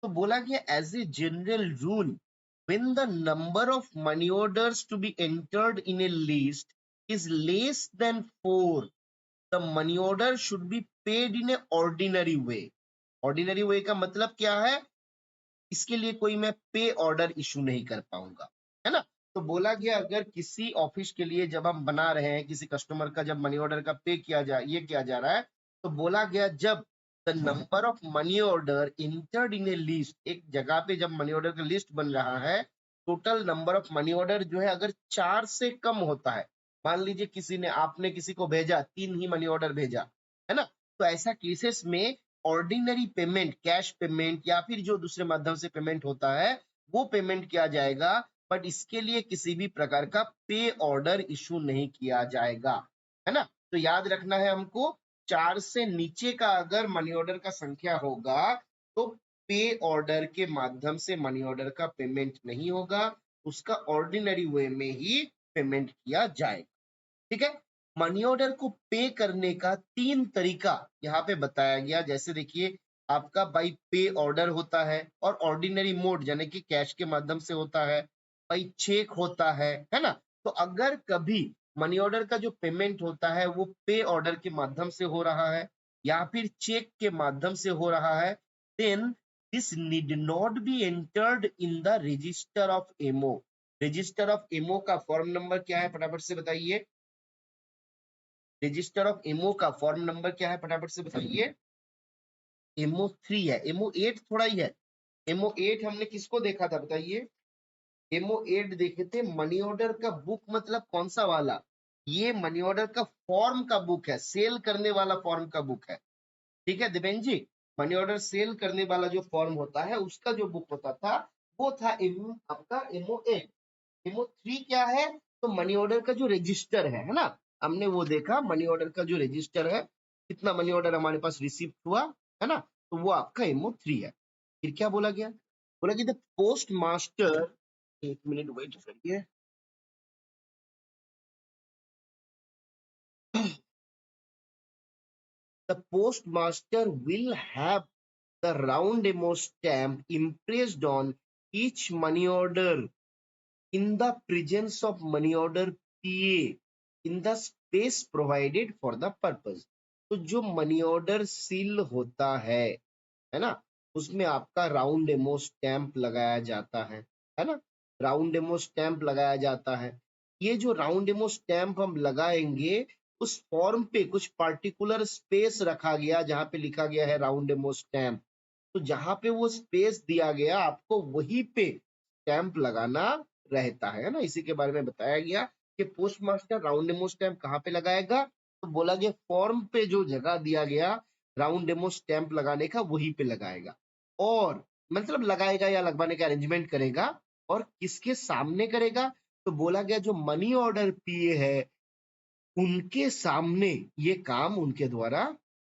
तो बोला गया as a general rule when the number of money orders to be entered in a list is less than 4, the money order should be paid in a ordinary way. ordinary way का मतलब क्या है, इसके लिए कोई मैं पे order issue नहीं कर पाऊंगा, है ना। तो बोला गया अगर किसी ऑफिस के लिए जब हम बना रहे हैं, किसी कस्टमर का जब मनी ऑर्डर का पे किया जा, ये किया जा रहा है, तो बोला गया जब the number of money order entered in a list, एक जगह पे जब मनी ऑर्डर का लिस्ट बन रहा है, total number of money order जो है अगर 4 से कम होता है, मान लीजिए किसी ने, आपने किसी को भेजा 3 ही मनी ऑर्डर भेजा, है ना, तो ऐसा केसेस में ऑर्डिनरी पेमेंट, कैश पेमेंट या फिर जो दूसरे माध्यम से पेमेंट होता है वो पेमेंट किया जाएगा, बट इसके लिए किसी भी प्रकार का पे ऑर्डर इशू नहीं किया जाएगा, है ना। तो याद रखना है हमको, 4 से नीचे का अगर मनी ऑर्डर का संख्या होगा तो पे ऑर्डर के माध्यम से मनी ऑर्डर का पेमेंट नहीं होगा, उसका ऑर्डिनरी वे में ही पेमेंट किया जाएगा। ठीक है। मनी ऑर्डर को पे करने का 3 तरीका यहाँ पे बताया गया। जैसे देखिए, आपका बाई पे ऑर्डर होता है और ऑर्डिनरी मोड यानी कि कैश के माध्यम से होता है, बाई चेक होता है ना। तो अगर कभी मनी ऑर्डर का जो पेमेंट होता है वो पे ऑर्डर के माध्यम से हो रहा है या फिर चेक के माध्यम से हो रहा है, then this need not be entered in the register of MO. Register of MO का फॉर्म नंबर क्या है, फटाफट से बताइए। रजिस्टर ऑफ एमओ का फॉर्म नंबर क्या है, फटाफट से बताइए। एमओ 3 है, एमओ 8 थोड़ा ही है। एमओ 8 हमने किसको देखा था बताइए। एमओ 8 देखे थे मनी ऑर्डर का बुक, मतलब कौन सा वाला, ये मनी ऑर्डर का फॉर्म का बुक है, सेल करने वाला फॉर्म का बुक है। ठीक है दिपेन जी, मनी ऑर्डर सेल करने वाला जो फॉर्म होता है उसका जो बुक होता था वो था आपका एमओ 8। एमओ 3 क्या है, तो मनी ऑर्डर का जो रजिस्टर है ना, हमने वो देखा मनी ऑर्डर का जो रजिस्टर है, कितना मनी ऑर्डर हमारे पास रिसीव हुआ, है ना, तो वो आपका एमओ 3 है। फिर क्या बोला गया, बोला कि द पोस्ट मास्टर, एक मिनट वेट करिए, the postmaster will have the round MO stamp impressed on each money order in the presence of money order PA in the space provided for the purpose। तो जो money order seal होता है ना, उसमें आपका round ammo stamp लगाया जाता है ना, राउंड एमओ स्टैंप लगाया जाता है। ये जो राउंड एमओ स्टैंप हम लगाएंगे, उस फॉर्म पे कुछ पार्टिकुलर स्पेस रखा गया जहां पे लिखा गया है राउंड एमओ स्टैंप। तो जहां पे वो स्पेस दिया गया आपको वहीं पे स्टैंप लगाना रहता है ना। इसी के बारे में बताया गया कि post master round demo stamp कहाँ पे लगाएगा, तो बोला गया फॉर्म पे जो जगह दिया गया राउंड डेमो स्टैंप लगाने का वहीं पे लगाएगा, और मतलब लगाएगा या लगवाने का अरेंजमेंट करेगा, और किसके सामने करेगा, तो बोला गया जो मनी ऑर्डर पीए है उनके सामने ये काम उनके द्वारा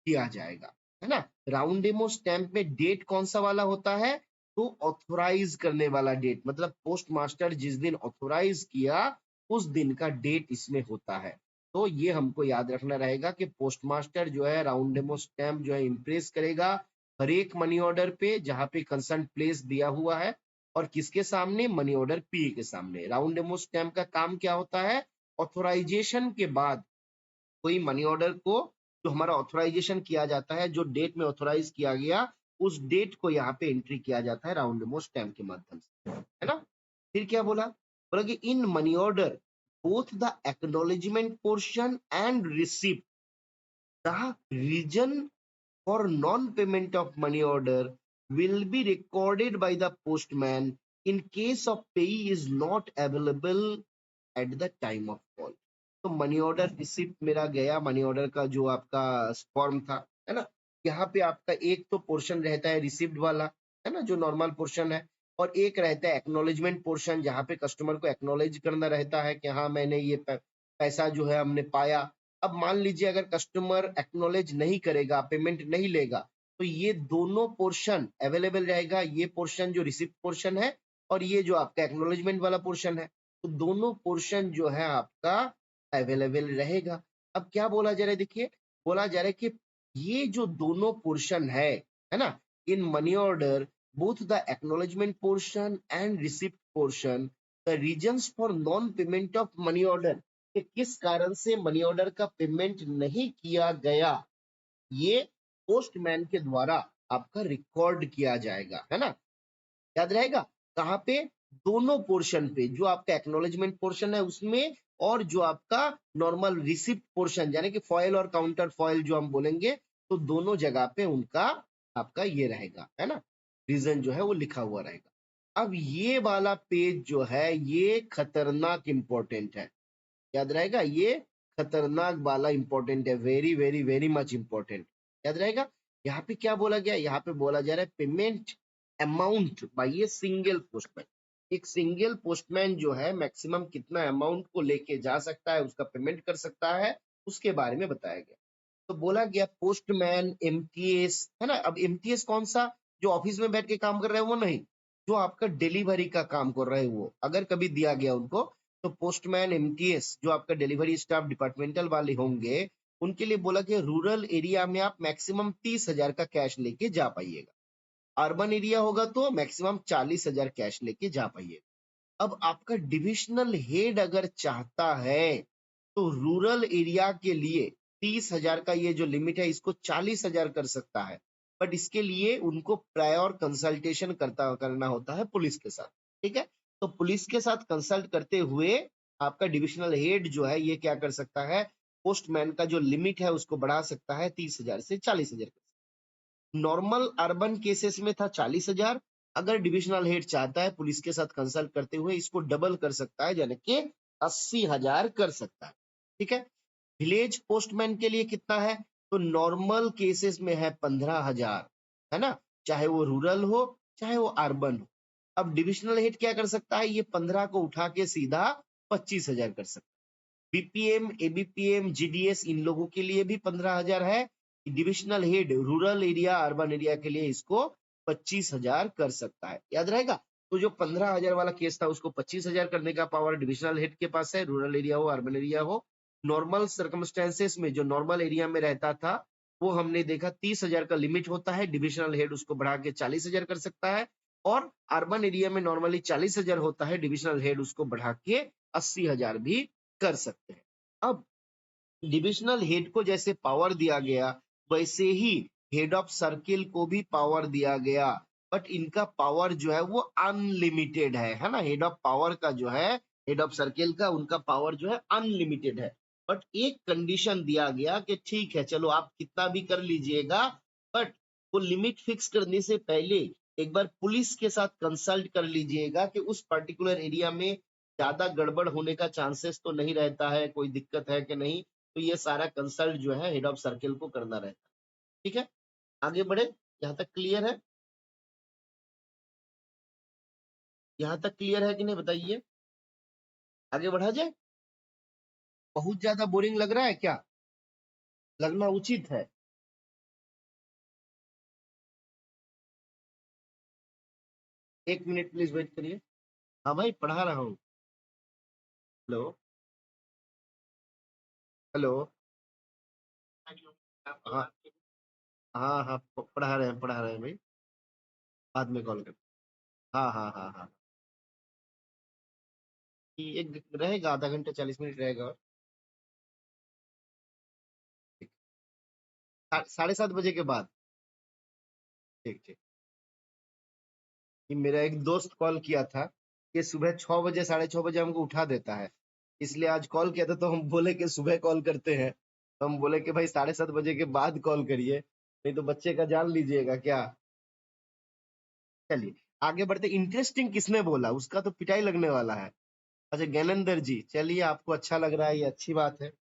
किया जाएगा, है ना। राउंड डेमो स्टैंप में डेट कौन सा वाला होता है, तो ऑथोराइज करने वाला डेट, मतलब पोस्ट मास्टर जिस दिन ऑथोराइज किया उस दिन का डेट इसमें होता है। तो ये हमको याद रखना रहेगा कि पोस्ट मास्टर जो है राउंड डेमो स्टैंप जो है इम्प्रेस करेगा हर एक मनी ऑर्डर पे जहां पे कंसर्न प्लेस दिया हुआ है, और किसके सामने, मनी ऑर्डर पी के सामने। राउंड डेमो स्टैंप का काम क्या होता है, ऑथोराइजेशन के बाद कोई मनी ऑर्डर को जो हमारा ऑथोराइजेशन किया जाता है, जो डेट में ऑथोराइज किया गया उस डेट को यहाँ पे एंट्री किया जाता है राउंड डेमो स्टैम्प के माध्यम से, है ना। फिर क्या बोला, बोला कि in money order both the acknowledgement portion and receipt the reason for non-payment of money order will be recorded by the postman in case of payee is not available at the time of call. तो money order receipt मेरा गया, money order का जो आपका form था, है ना, यहाँ पे आपका एक तो पोर्शन रहता है रिसिप्ट वाला, है ना, जो नॉर्मल पोर्शन है, और एक रहता है एक्नॉलेजमेंट पोर्शन, जहाँ पे कस्टमर को एक्नॉलेज करना रहता है कि हाँ मैंने ये पैसा जो है हमने पाया। अब मान लीजिए अगर कस्टमर एक्नॉलेज नहीं करेगा, पेमेंट नहीं लेगा, तो ये दोनों पोर्शन अवेलेबल रहेगा, ये पोर्शन जो रिसिप्ट पोर्शन है और ये जो आपका एक्नॉलेजमेंट वाला पोर्शन है, तो दोनों पोर्शन जो है आपका अवेलेबल रहेगा। अब क्या बोला जा रहा है, देखिए बोला जा रहा है कि ये जो दोनों पोर्शन है ना, in money order both the acknowledgement portion and receipt portion, the reasons for non payment of money order, कि किस कारण से मनी ऑर्डर का पेमेंट नहीं किया गया, ये पोस्टमैन के द्वारा आपका रिकॉर्ड किया जाएगा, है ना, याद रहेगा। कहाँ पे, दोनों पोर्शन पे, जो आपका एक्नॉलेजमेंट पोर्शन है उसमें और जो आपका नॉर्मल रिसिप्ट पोर्शन, यानी कि फॉइल और काउंटर फॉइल जो हम बोलेंगे, तो दोनों जगह पे उनका आपका ये रहेगा, है ना, रीजन जो है वो लिखा हुआ रहेगा। अब ये वाला पेज जो है ये खतरनाक इंपॉर्टेंट है, याद रहेगा, ये खतरनाक वाला इंपॉर्टेंट है, very very very much important, याद रहेगा। यहाँ पे क्या बोला गया, यहाँ पे बोला जा रहा है payment amount by a single postman. एक सिंगल पोस्टमैन जो है मैक्सिमम कितना अमाउंट को लेके जा सकता है, उसका पेमेंट कर सकता है, उसके बारे में बताया गया। तो बोला गया पोस्टमैन एमटीएस, है ना। अब एमटीएस कौन सा, जो ऑफिस में बैठ के काम कर रहे हैं वो नहीं, जो आपका डिलीवरी का काम कर रहे हैं वो, अगर कभी दिया गया उनको, तो पोस्टमैन एमटीएस जो आपका डिलीवरी स्टाफ डिपार्टमेंटल वाले होंगे, उनके लिए बोला कि रूरल एरिया में आप मैक्सिमम 30,000 का कैश लेके जा पाइएगा, अर्बन एरिया होगा तो मैक्सिमम 40,000 कैश लेके जा पाइएगा। अब आपका डिविजनल हेड अगर चाहता है तो रूरल एरिया के लिए 30,000 का ये जो लिमिट है इसको 40,000 कर सकता है, बट इसके लिए उनको प्रायर कंसल्टेशन करना होता है पुलिस के साथ, ठीक है। तो पुलिस के साथ कंसल्ट करते हुए आपका डिविजनल हेड जो है ये क्या कर सकता है, पोस्टमैन का जो लिमिट है उसको बढ़ा सकता है 30,000 से 40,000। नॉर्मल अर्बन केसेस में था 40,000, अगर डिविजनल हेड चाहता है पुलिस के साथ कंसल्ट करते हुए इसको डबल कर सकता है, यानी कि 80,000 कर सकता है, ठीक है। विलेज पोस्टमैन के लिए कितना है, तो नॉर्मल केसेस में है 15,000, है ना, चाहे वो रूरल हो चाहे वो अर्बन हो। अब डिविजनल हेड क्या कर सकता है, ये 15 को उठा के सीधा 25,000 कर सकता है। बीपीएम, एबीपीएम, जीडीएस इन लोगों के लिए भी 15,000 है। Divisional head rural area urban area के लिए इसको 25,000 कर सकता है, याद रहेगा। तो जो 15,000 वाला केस था उसको 25,000 करने का पावर डिविजनल हेड के पास है, रूरल एरिया हो अर्बन एरिया हो। नॉर्मल सर्कमस्टेंसेस में जो नॉर्मल एरिया में रहता था वो हमने देखा 30,000 का लिमिट होता है, डिविजनल हेड उसको बढ़ा के 40,000 कर सकता है, और अर्बन एरिया में नॉर्मली 40,000 होता है, डिविजनल हेड उसको बढ़ा के 80,000 भी कर सकते हैं। अब डिविजनल हेड को जैसे पावर दिया गया वैसे ही हेड ऑफ सर्किल को भी पावर दिया गया, बट इनका पावर जो है वो अनलिमिटेड है ना। हेड ऑफ पावर का जो है, हेड ऑफ सर्किल का उनका पावर जो है अनलिमिटेड है, बट एक कंडीशन दिया गया कि ठीक है चलो आप कितना भी कर लीजिएगा, बट वो लिमिट फिक्स करने से पहले एक बार पुलिस के साथ कंसल्ट कर लीजिएगा कि उस पर्टिकुलर एरिया में ज्यादा गड़बड़ होने का चांसेस तो नहीं रहता है, कोई दिक्कत है कि नहीं, तो ये सारा कंसल्ट जो है हेड ऑफ सर्किल को करना रहता है, ठीक है। आगे बढ़े, यहाँ तक क्लियर है, यहाँ तक क्लियर है कि नहीं बताइए, आगे बढ़ा जाए। बहुत ज्यादा बोरिंग लग रहा है क्या, लगना उचित है। एक मिनट प्लीज वेट करिए। हाँ भाई पढ़ा रहा हूँ। Hello, hello. हाँ हाँ हाँ, पढ़ा रहे हैं भाई, बाद में कॉल कर। हाँ हाँ हाँ हाँ, एक रहेगा, आधा घंटा 40 मिनट रहेगा और 7:30 बजे के बाद। ठीक ठीक। कि मेरा एक दोस्त कॉल किया था कि सुबह 6 बजे 6:30 बजे हमको उठा देता है, इसलिए आज कॉल किया था, तो हम बोले कि सुबह कॉल करते हैं। तो हम बोले कि भाई 7:30 बजे के बाद कॉल करिए, नहीं तो बच्चे का जान लीजिएगा क्या। चलिए आगे बढ़ते। इंटरेस्टिंग किसने बोला, उसका तो पिटाई लगने वाला है। अच्छा ज्ञानेंद्र जी, चलिए आपको अच्छा लग रहा है, ये अच्छी बात है।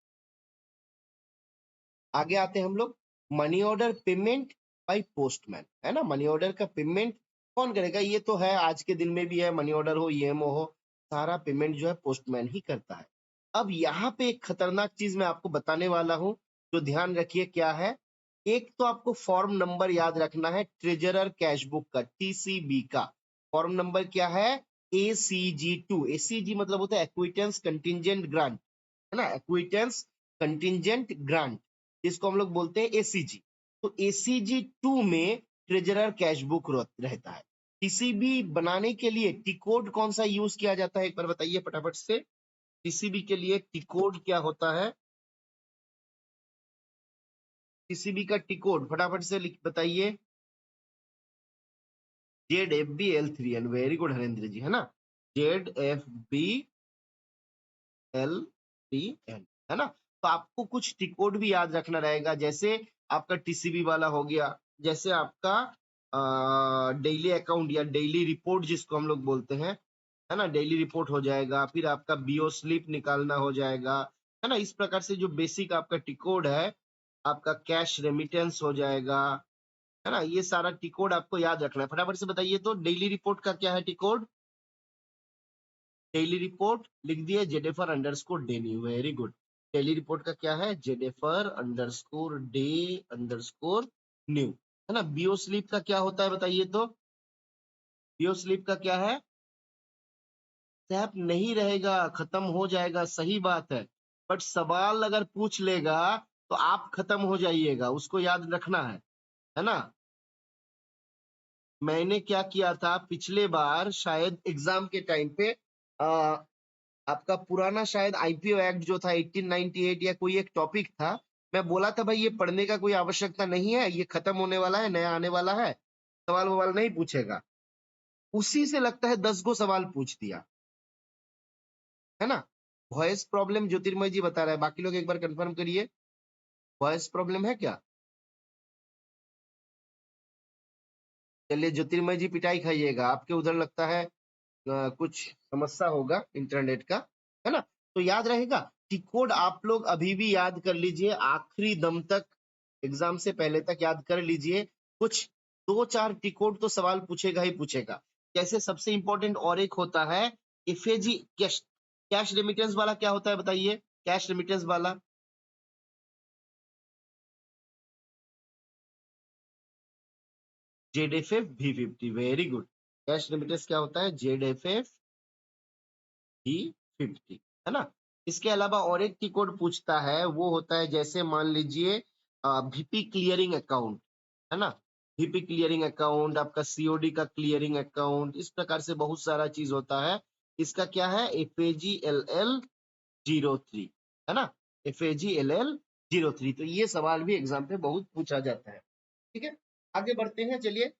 आगे आते हैं हम लोग। Money order payment by postman, है ना। मनी ऑर्डर का पेमेंट कौन करेगा, ये तो है आज के दिन में भी है, मनी ऑर्डर हो ईएमओ हो, सारा पेमेंट जो है पोस्टमैन ही करता है। अब यहाँ पे एक खतरनाक चीज मैं आपको बताने वाला हूँ, जो ध्यान रखिए क्या है। एक तो आपको फॉर्म नंबर याद रखना है, ट्रेजरर कैश बुक का, टीसीबी का फॉर्म नंबर क्या है, ACG2। ACG मतलब होता है एक्विटेंस कंटिजेंट ग्रांट, है ना, एक्विटेंस कंटिजेंट ग्रांट, जिसको हम लोग बोलते हैं एसीजी। तो ACG2 में ट्रेजरर कैश बुक रहता है। टीसीबी बनाने के लिए टी कोड कौन सा यूज किया जाता है, एक बार बताइए फटाफट से। टीसीबी के लिए टी कोड क्या होता है, टीसीबी का टी कोड फटाफट से लिख बताइए। ZFBL3N, वेरी गुड हरेंद्र जी, है ना, ZFBL3N, है ना। तो आपको कुछ टी कोड भी याद रखना रहेगा, जैसे आपका टीसीबी वाला हो गया, जैसे आपका डेली अकाउंट या डेली रिपोर्ट जिसको हम लोग बोलते हैं, है ना, डेली रिपोर्ट हो जाएगा, फिर आपका बीओ स्लिप निकालना हो जाएगा, है ना। इस प्रकार से जो बेसिक आपका टी कोड है, आपका कैश रेमिटेंस हो जाएगा, है ना। ये सारा टी कोड आपको याद रखना है। फटाफट से बताइए तो डेली रिपोर्ट का क्या है टी कोड। डेली रिपोर्ट लिख दिए जेडेफर underscore day new, very good. Daily report का क्या है, जेडेफर अंडरस्कोर डे अंडरस्कोर न्यू, है ना। बीओ स्लिप का क्या होता है बताइए तो। बीओ स्लिप का क्या है, सैप नहीं रहेगा, खत्म हो जाएगा, सही बात है, बट सवाल अगर पूछ लेगा तो आप खत्म हो जाइएगा, उसको याद रखना है ना। मैंने क्या किया था पिछले बार, शायद एग्जाम के टाइम पे, आपका पुराना शायद आईपीओ एक्ट जो था 1898 या कोई एक टॉपिक था, मैं बोला था भाई ये पढ़ने का कोई आवश्यकता नहीं है, ये खत्म होने वाला है, नया आने वाला है, सवाल ववाल नहीं पूछेगा। उसी से लगता है 10 गो सवाल पूछ दिया, है ना। वॉइस प्रॉब्लम ज्योतिर्मय जी बता रहा है, बाकी लोग एक बार कंफर्म करिए, वॉइस प्रॉब्लम है क्या। चलिए ज्योतिर्मय जी पिटाई खाइएगा, आपके उधर लगता है कुछ समस्या होगा इंटरनेट का, है ना। तो याद रहेगा टी कोड, आप लोग अभी भी याद कर लीजिए, आखिरी दम तक, एग्जाम से पहले तक याद कर लीजिए। कुछ 2-4 टी कोड तो सवाल पूछेगा ही पूछेगा। जैसे सबसे इंपॉर्टेंट और एक होता है एफएजी कैश, कैश रेमिटेंस वाला क्या होता है बताइए, कैश रेमिटेंस वाला। जेडएफएफ V50, very good. Cash remittance क्या होता है, जेडएफएफ V50, है ना। इसके अलावा और एक की कोड पूछता है, वो होता है जैसे मान लीजिए VP क्लियरिंग अकाउंट, है ना, VP क्लियरिंग अकाउंट, आपका सीओडी का क्लियरिंग अकाउंट, इस प्रकार से बहुत सारा चीज होता है। इसका क्या है, FAGLL03, है ना, FAGLL03। तो ये सवाल भी एग्जाम पे बहुत पूछा जाता है, ठीक है। आगे बढ़ते हैं, चलिए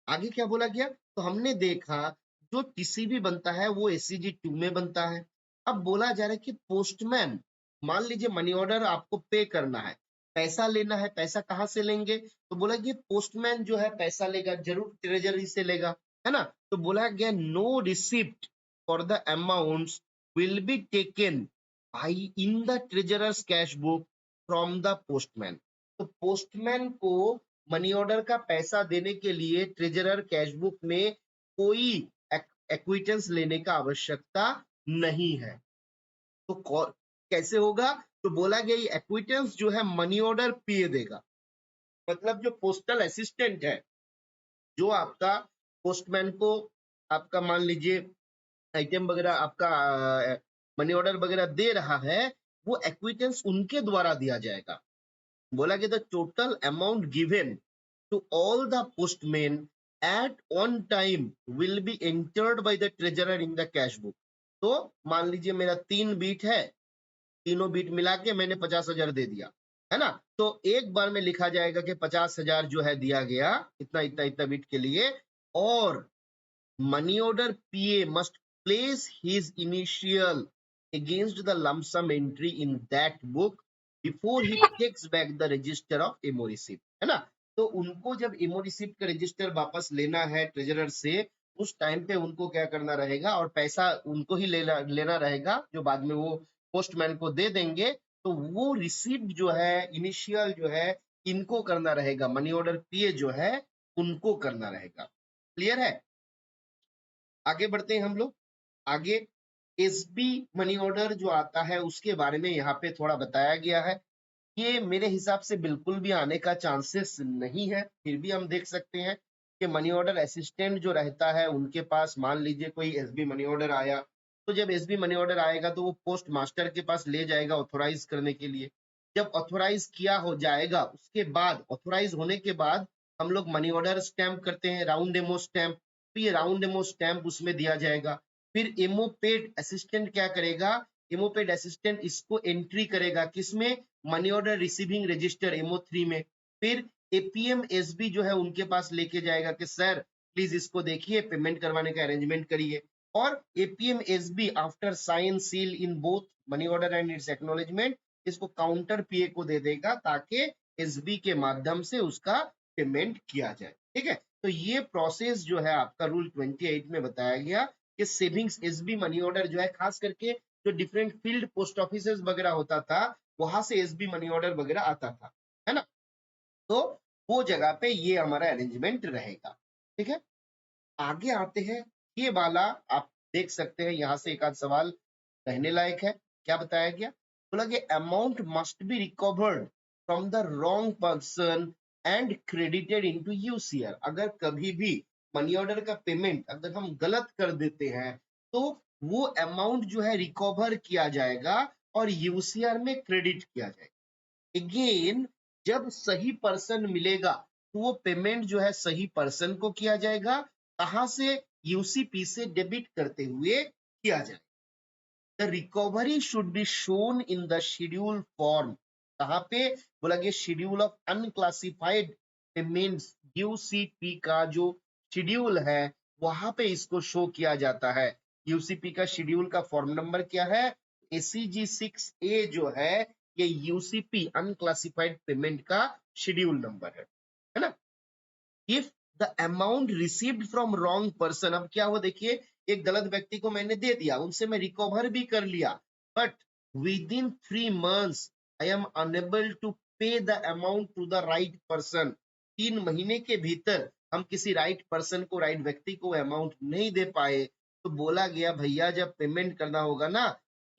आगे क्या बोला गया। तो हमने देखा जो टीसीबी बनता है वो ACG2 में बनता है। अब बोला जा रहा है कि पोस्टमैन, मान लीजिए मनी ऑर्डर आपको पे करना है, पैसा लेना है, पैसा कहाँ से लेंगे, तो बोला कि पोस्टमैन जो है पैसा लेगा, जरूर ट्रेजरी से लेगा, है ना। तो बोला गया no receipt for the amounts will be taken by in the treasurer's cash book from the postman. तो पोस्टमैन को मनी ऑर्डर का पैसा देने के लिए ट्रेजरर कैश बुक में कोई एक्विटेंस लेने का आवश्यकता नहीं है। तो कैसे होगा, तो बोला गया ये एक्विटेंस जो है मनी ऑर्डर पीए देगा। मतलब जो पोस्टल असिस्टेंट है, जो आपका पोस्टमैन को आपका मान लीजिए आइटम वगैरह आपका मनी ऑर्डर वगैरह दे रहा है, वो एक्विटेंस उनके द्वारा दिया जाएगा। बोला कि the total amount given to all the postmen at one time will be entered by the treasurer in the cash book। तो मान लीजिए मेरा 3 बीट है, तीनों बीट मिला के मैंने 50,000 दे दिया, है ना। तो एक बार में लिखा जाएगा कि 50,000 जो है दिया गया, इतना इतना इतना बीट के लिए, और money order PA must place his initial against the lump sum entry in that book before he takes back the register of MO receipt, है ना। तो उनको जब एमओ रिसिप्ट का रजिस्टर वापस लेना है ट्रेजरर से, उस टाइम पे उनको क्या करना रहेगा, और पैसा उनको ही लेना रहेगा जो बाद में वो पोस्टमैन को दे देंगे। तो वो रिसिप्ट जो है इनिशियल जो है इनको करना रहेगा, मनी ऑर्डर पीए जो है उनको करना रहेगा। क्लियर है। आगे बढ़ते हैं हम लोग। आगे एसबी मनी ऑर्डर जो आता है उसके बारे में यहाँ पे थोड़ा बताया गया है। ये मेरे हिसाब से बिल्कुल भी आने का चांसेस नहीं है, फिर भी हम देख सकते हैं कि मनी ऑर्डर असिस्टेंट जो रहता है उनके पास मान लीजिए कोई एसबी मनी ऑर्डर आया, तो जब एसबी मनी ऑर्डर आएगा तो वो पोस्ट मास्टर के पास ले जाएगा ऑथोराइज करने के लिए। जब ऑथोराइज किया हो जाएगा उसके बाद, ऑथोराइज होने के बाद हम लोग मनी ऑर्डर स्टैंप करते हैं, राउंड एमओ स्टैंप। तो ये राउंड एमओ स्टैंप उसमें दिया जाएगा। फिर एमओ पेड असिस्टेंट क्या करेगा, एमओ पेड असिस्टेंट इसको एंट्री करेगा किसमें, मनी ऑर्डर रिसीविंग रजिस्टर एमओ3 में। फिर एपीएम एसबी जो है उनके पास लेके जाएगा कि सर प्लीज इसको देखिए, पेमेंट करवाने का अरेंजमेंट करिए। और APM SB after sign seal in both money order and its acknowledgement इसको काउंटर पीए को दे देगा ताकि एसबी के माध्यम से उसका पेमेंट किया जाए। ठीक है। तो ये प्रोसेस जो है आपका रूल 28 में बताया गया कि सेविंग्स एसबी मनी ऑर्डर जो है, खास करके जो डिफरेंट फील्ड पोस्ट ऑफिस वगैरह होता था वहां से एसबी मनी ऑर्डर वगैरह आता था, है ना। तो वो जगह पे ये हमारा अरेंजमेंट रहेगा। ठीक है। आगे आते हैं, ये वाला आप देख सकते हैं, यहाँ से एक आध सवाल रहने लायक है। क्या बताया गया, बोला कि amount must be recovered from the wrong person and credited into UCR. अगर कभी भी मनी ऑर्डर का पेमेंट अगर हम गलत कर देते हैं तो वो अमाउंट जो है रिकवर किया जाएगा और यूसीआर में क्रेडिट किया जाएगा। अगेन जब सही पर्सन मिलेगा तो वो पेमेंट जो है सही पर्सन को किया जाएगा। कहां से, यूसीपी से डेबिट करते हुए किया जाएगा। The recovery should be shown in the schedule form. कहां पे, बोला गया schedule of unclassified payments, UCP का जो शेड्यूल है वहां पे इसको शो किया जाता है। यूसीपी का शेड्यूल का फॉर्म नंबर क्या है, एसीजी 6A जो है ये यूसीपी अनक्लासिफाइड पेमेंट का शेड्यूल नंबर है ना। If the amount received from wrong person, अब क्या हुआ देखिए, एक गलत व्यक्ति को मैंने दे दिया, उनसे मैं रिकवर भी कर लिया, but within 3 months I am unable to pay the amount to the right person. 3 महीने के भीतर हम किसी राइट पर्सन को, राइट व्यक्ति को अमाउंट नहीं दे पाए, तो बोला गया भैया जब पेमेंट करना होगा ना,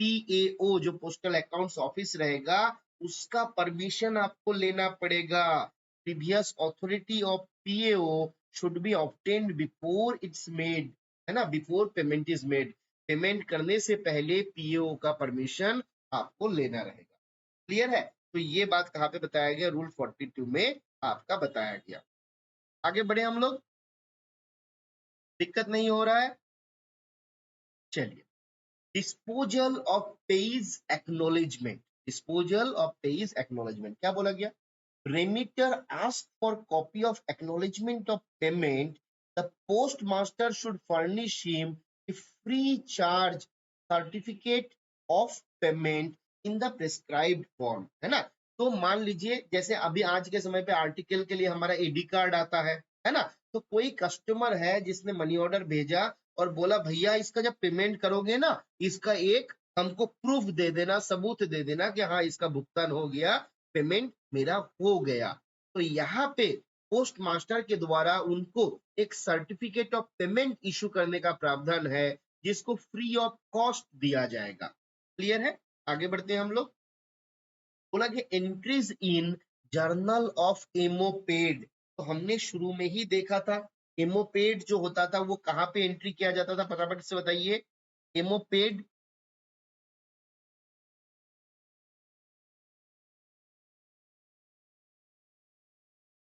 पीएओ जो पोस्टल अकाउंट्स ऑफिस रहेगा उसका परमिशन आपको लेना पड़ेगा। previous authority of PAO should be obtained before it's made, है ना, before payment is made। Payment करने से पहले पीएओ का परमिशन आपको लेना रहेगा। क्लियर है। तो ये बात कहाँ पे बताया गया, रूल 42 में आपका बताया गया। आगे बढ़े हम लोग, दिक्कत नहीं हो रहा है। चलिए, disposal of page acknowledgement. Disposal of page acknowledgement क्या बोला गया, remitter asks for copy of acknowledgement of payment, the postmaster should furnish him a free charge certificate of payment in the prescribed form, है ना। तो मान लीजिए जैसे अभी आज के समय पे आर्टिकल के लिए हमारा एडी कार्ड आता है ना। तो कोई कस्टमर है जिसने मनी ऑर्डर भेजा और बोला भैया इसका जब पेमेंट करोगे ना इसका एक हमको प्रूफ दे देना, सबूत दे देना कि हाँ इसका भुगतान हो गया, पेमेंट मेरा हो गया। तो यहाँ पे पोस्ट मास्टर के द्वारा उनको एक सर्टिफिकेट ऑफ पेमेंट इशू करने का प्रावधान है जिसको फ्री ऑफ कॉस्ट दिया जाएगा। क्लियर है। आगे बढ़ते हैं हम लोग। बोला कि एंट्रीज इन जर्नल ऑफ एमोपेड, तो हमने शुरू में ही देखा था एमोपेड जो होता था वो कहाँ पे एंट्री किया जाता था, फटाफट से बताइए। एमोपेड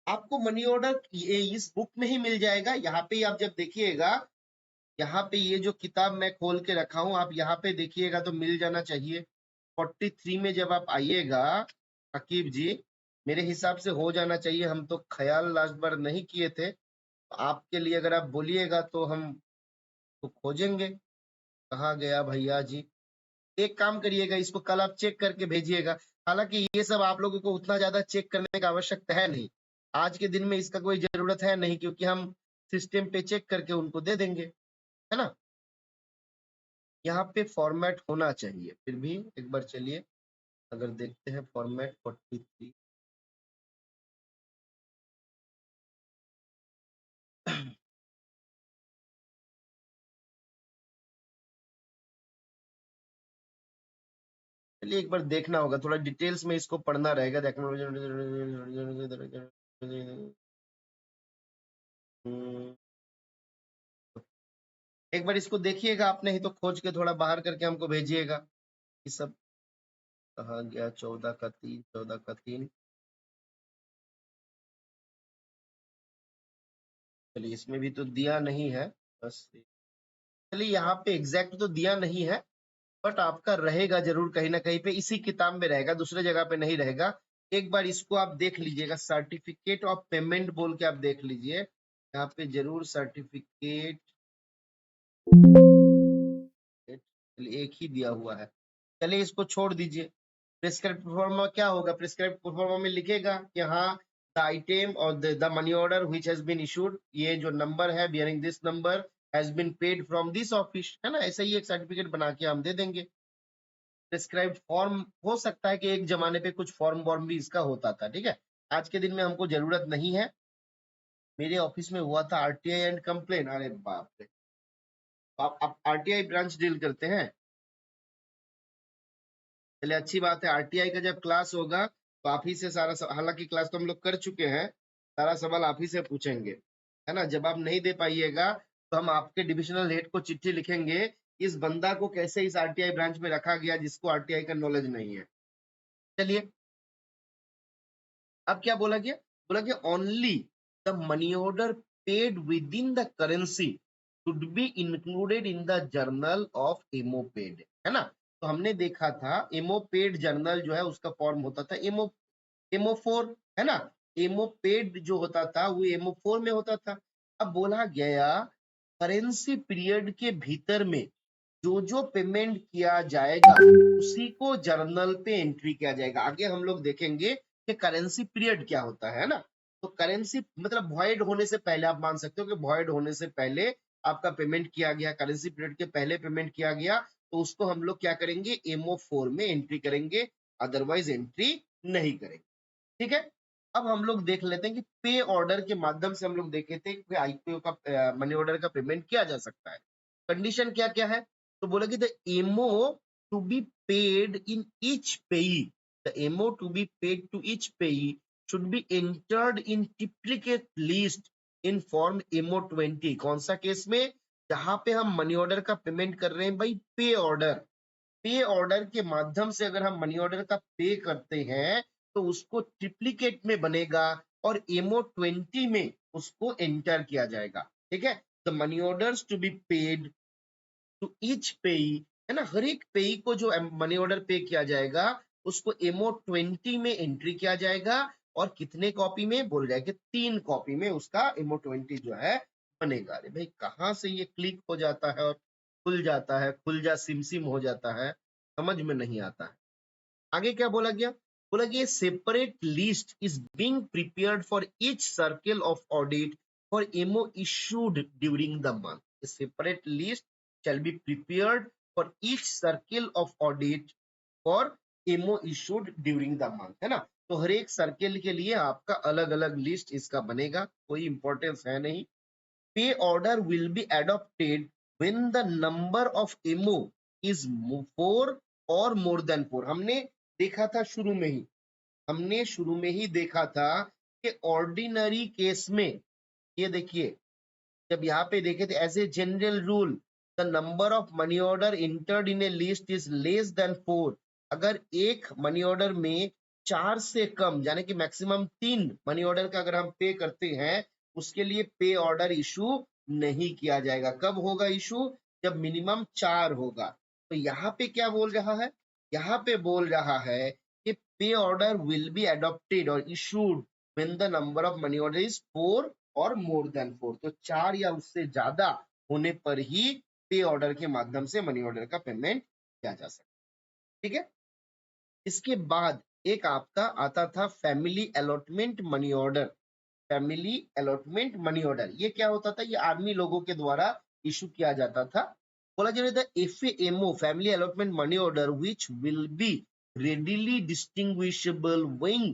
आपको मनी ऑर्डर ये इस बुक में ही मिल जाएगा। यहाँ पे आप जब देखिएगा, यहाँ पे ये जो किताब मैं खोल के रखा हूँ आप यहाँ पे देखिएगा तो मिल जाना चाहिए। 43 में जब आप आइएगा अकीब जी, मेरे हिसाब से हो जाना चाहिए। हम तो ख्याल लास्ट बार नहीं किए थे, आपके लिए अगर आप बोलिएगा तो हम तो खोजेंगे। कहाँ गया भैया जी, एक काम करिएगा इसको कल आप चेक करके भेजिएगा। हालांकि ये सब आप लोगों को उतना ज्यादा चेक करने का आवश्यकता है नहीं, आज के दिन में इसका कोई जरूरत है नहीं, क्योंकि हम सिस्टम पे चेक करके उनको दे देंगे, है ना। यहाँ पे फॉर्मेट होना चाहिए, फिर भी एक बार चलिए अगर देखते हैं फॉर्मेट 43। चलिए एक बार देखना होगा, थोड़ा डिटेल्स में इसको पढ़ना रहेगा, देखना। एक बार इसको देखिएगा आप, नहीं तो खोज के थोड़ा बाहर करके हमको भेजिएगा। ये सब कहा गया 14 का 3, 14 का 3। चलिए इसमें भी तो दिया नहीं है, बस चलिए यहाँ पे एग्जैक्ट तो दिया नहीं है, बट आपका रहेगा जरूर कहीं ना कहीं पे, इसी किताब में रहेगा, दूसरे जगह पे नहीं रहेगा। एक बार इसको आप देख लीजिएगा, सर्टिफिकेट ऑफ पेमेंट बोल के आप देख लीजिए, यहाँ पे जरूर सर्टिफिकेट एक ही दिया हुआ है। चलिए इसको छोड़ दीजिए। प्रिस्क्राइब्ड प्रोफार्मा क्या होगा, प्रिस्क्राइब्ड प्रोफार्मा में लिखेगा कि हाँ द आइटम और the money order which has been issued, ये जो नंबर है bearing this number has been paid from this office, है ना। ऐसे ही एक सर्टिफिकेट बना के हम दे देंगे। प्रिस्क्राइब्ड फॉर्म हो सकता है कि एक जमाने पे कुछ फॉर्म वॉर्म भी इसका होता था, ठीक है, आज के दिन में हमको जरूरत नहीं है। मेरे ऑफिस में हुआ था आरटीआई एंड कंप्लेन, अरे बाप रे, आप आरटीआई ब्रांच डील करते हैं। चलिए अच्छी बात है, आरटीआई का जब क्लास होगा तो आप ही से सारा हालांकि क्लास तो हम लोग कर चुके हैं, सारा सवाल आप ही से पूछेंगे, है ना। जब आप नहीं दे पाइएगा तो हम आपके डिविजनल हेड को चिट्ठी लिखेंगे, इस बंदा को कैसे इस आरटीआई ब्रांच में रखा गया जिसको आरटीआई का नॉलेज नहीं है। चलिए अब क्या बोला गया, बोला गया only the money order paid within the currency should be included in the journal of MO paid, है ना। तो हमने देखा था एमओ पेड जर्नल जो है उसका फॉर्म होता था एमओ4, है ना। एमओ पेड जो होता था वो एमओ4 में होता था। अब बोला गया करेंसी पीरियड के भीतर में जो जो पेमेंट किया जाएगा उसी को जर्नल पे एंट्री किया जाएगा। आगे हम लोग देखेंगे कि करेंसी पीरियड क्या होता है ना। तो करेंसी मतलब वॉइड होने से पहले, आप मान सकते हो कि वॉइड होने से पहले आपका पेमेंट किया गया, करेंसी पीरियड के पहले पेमेंट किया गया, तो उसको हम लोग क्या करेंगे, एमओ4 में एंट्री करेंगे, अदरवाइज एंट्री नहीं करेंगे, ठीक है। अब हम लोग देख लेते हैं कि पे ऑर्डर के माध्यम से हम लोग देखे थे कि आईपीओ का मनी ऑर्डर का पेमेंट किया जा सकता है। कंडीशन क्या क्या है, तो बोला कि the MO to be paid in each payee, the MO to be paid to each payee should be entered in triplicate list in form MO 20। कौन सा केस में, जहां पे हम मनी ऑर्डर का पेमेंट कर रहे हैं भाई, पे ऑर्डर के माध्यम से अगर हम मनी ऑर्डर का पे करते हैं तो उसको ट्रिप्लिकेट में बनेगा और एमओ 20 में उसको एंटर किया जाएगा, ठीक है। The money orders to be paid to each payee, है ना, हर एक पेई को जो मनी ऑर्डर पे किया जाएगा उसको एमओ 20 में एंट्री किया जाएगा, और कितने कॉपी में, बोल जाएगा 3 कॉपी में उसका एमओ 20 जो है बनेगा। अरे भाई कहाँ से ये क्लिक हो जाता है और खुल जाता है, खुल जा सिम सिम हो जाता है, समझ में नहीं आता है। आगे क्या बोला गया, बोला गया separate list is being prepared for each circle of audit for MO issued during the month. Separate list shall be prepared for each circle of audit for MO issued during the month, है ना। तो हर एक circle के लिए आपका अलग अलग list इसका बनेगा, कोई इंपॉर्टेंस है नहीं। Pay order will be adopted when the number of MO is 4 और मोर देन 4। हमने देखा था शुरू में ही, हमने शुरू में ही देखा था कि ऑर्डिनरी केस में, ये देखिए जब यहाँ पे देखे थे as a general rule the number of money order entered in a list is less than 4। अगर एक मनी ऑर्डर में 4 से कम यानी कि मैक्सिमम 3 मनी ऑर्डर का अगर हम पे करते हैं उसके लिए पे ऑर्डर इशू नहीं किया जाएगा। कब होगा इशू, जब मिनिमम 4 होगा। तो यहाँ पे क्या बोल रहा है, यहाँ पे बोल रहा है कि पे ऑर्डर विल बी एडॉप्टेड और issued when the number of money order is 4 और मोर देन 4। तो 4 या उससे ज्यादा होने पर ही पे ऑर्डर के माध्यम से मनी ऑर्डर का पेमेंट किया जा सकता है, ठीक है। इसके बाद एक आपका आता था family allotment money order. Family allotment money order ये क्या होता था? ये आर्मी लोगों के द्वारा इशू किया जाता था। बोला जा रहा था FMO family allotment money order which will be readily distinguishable when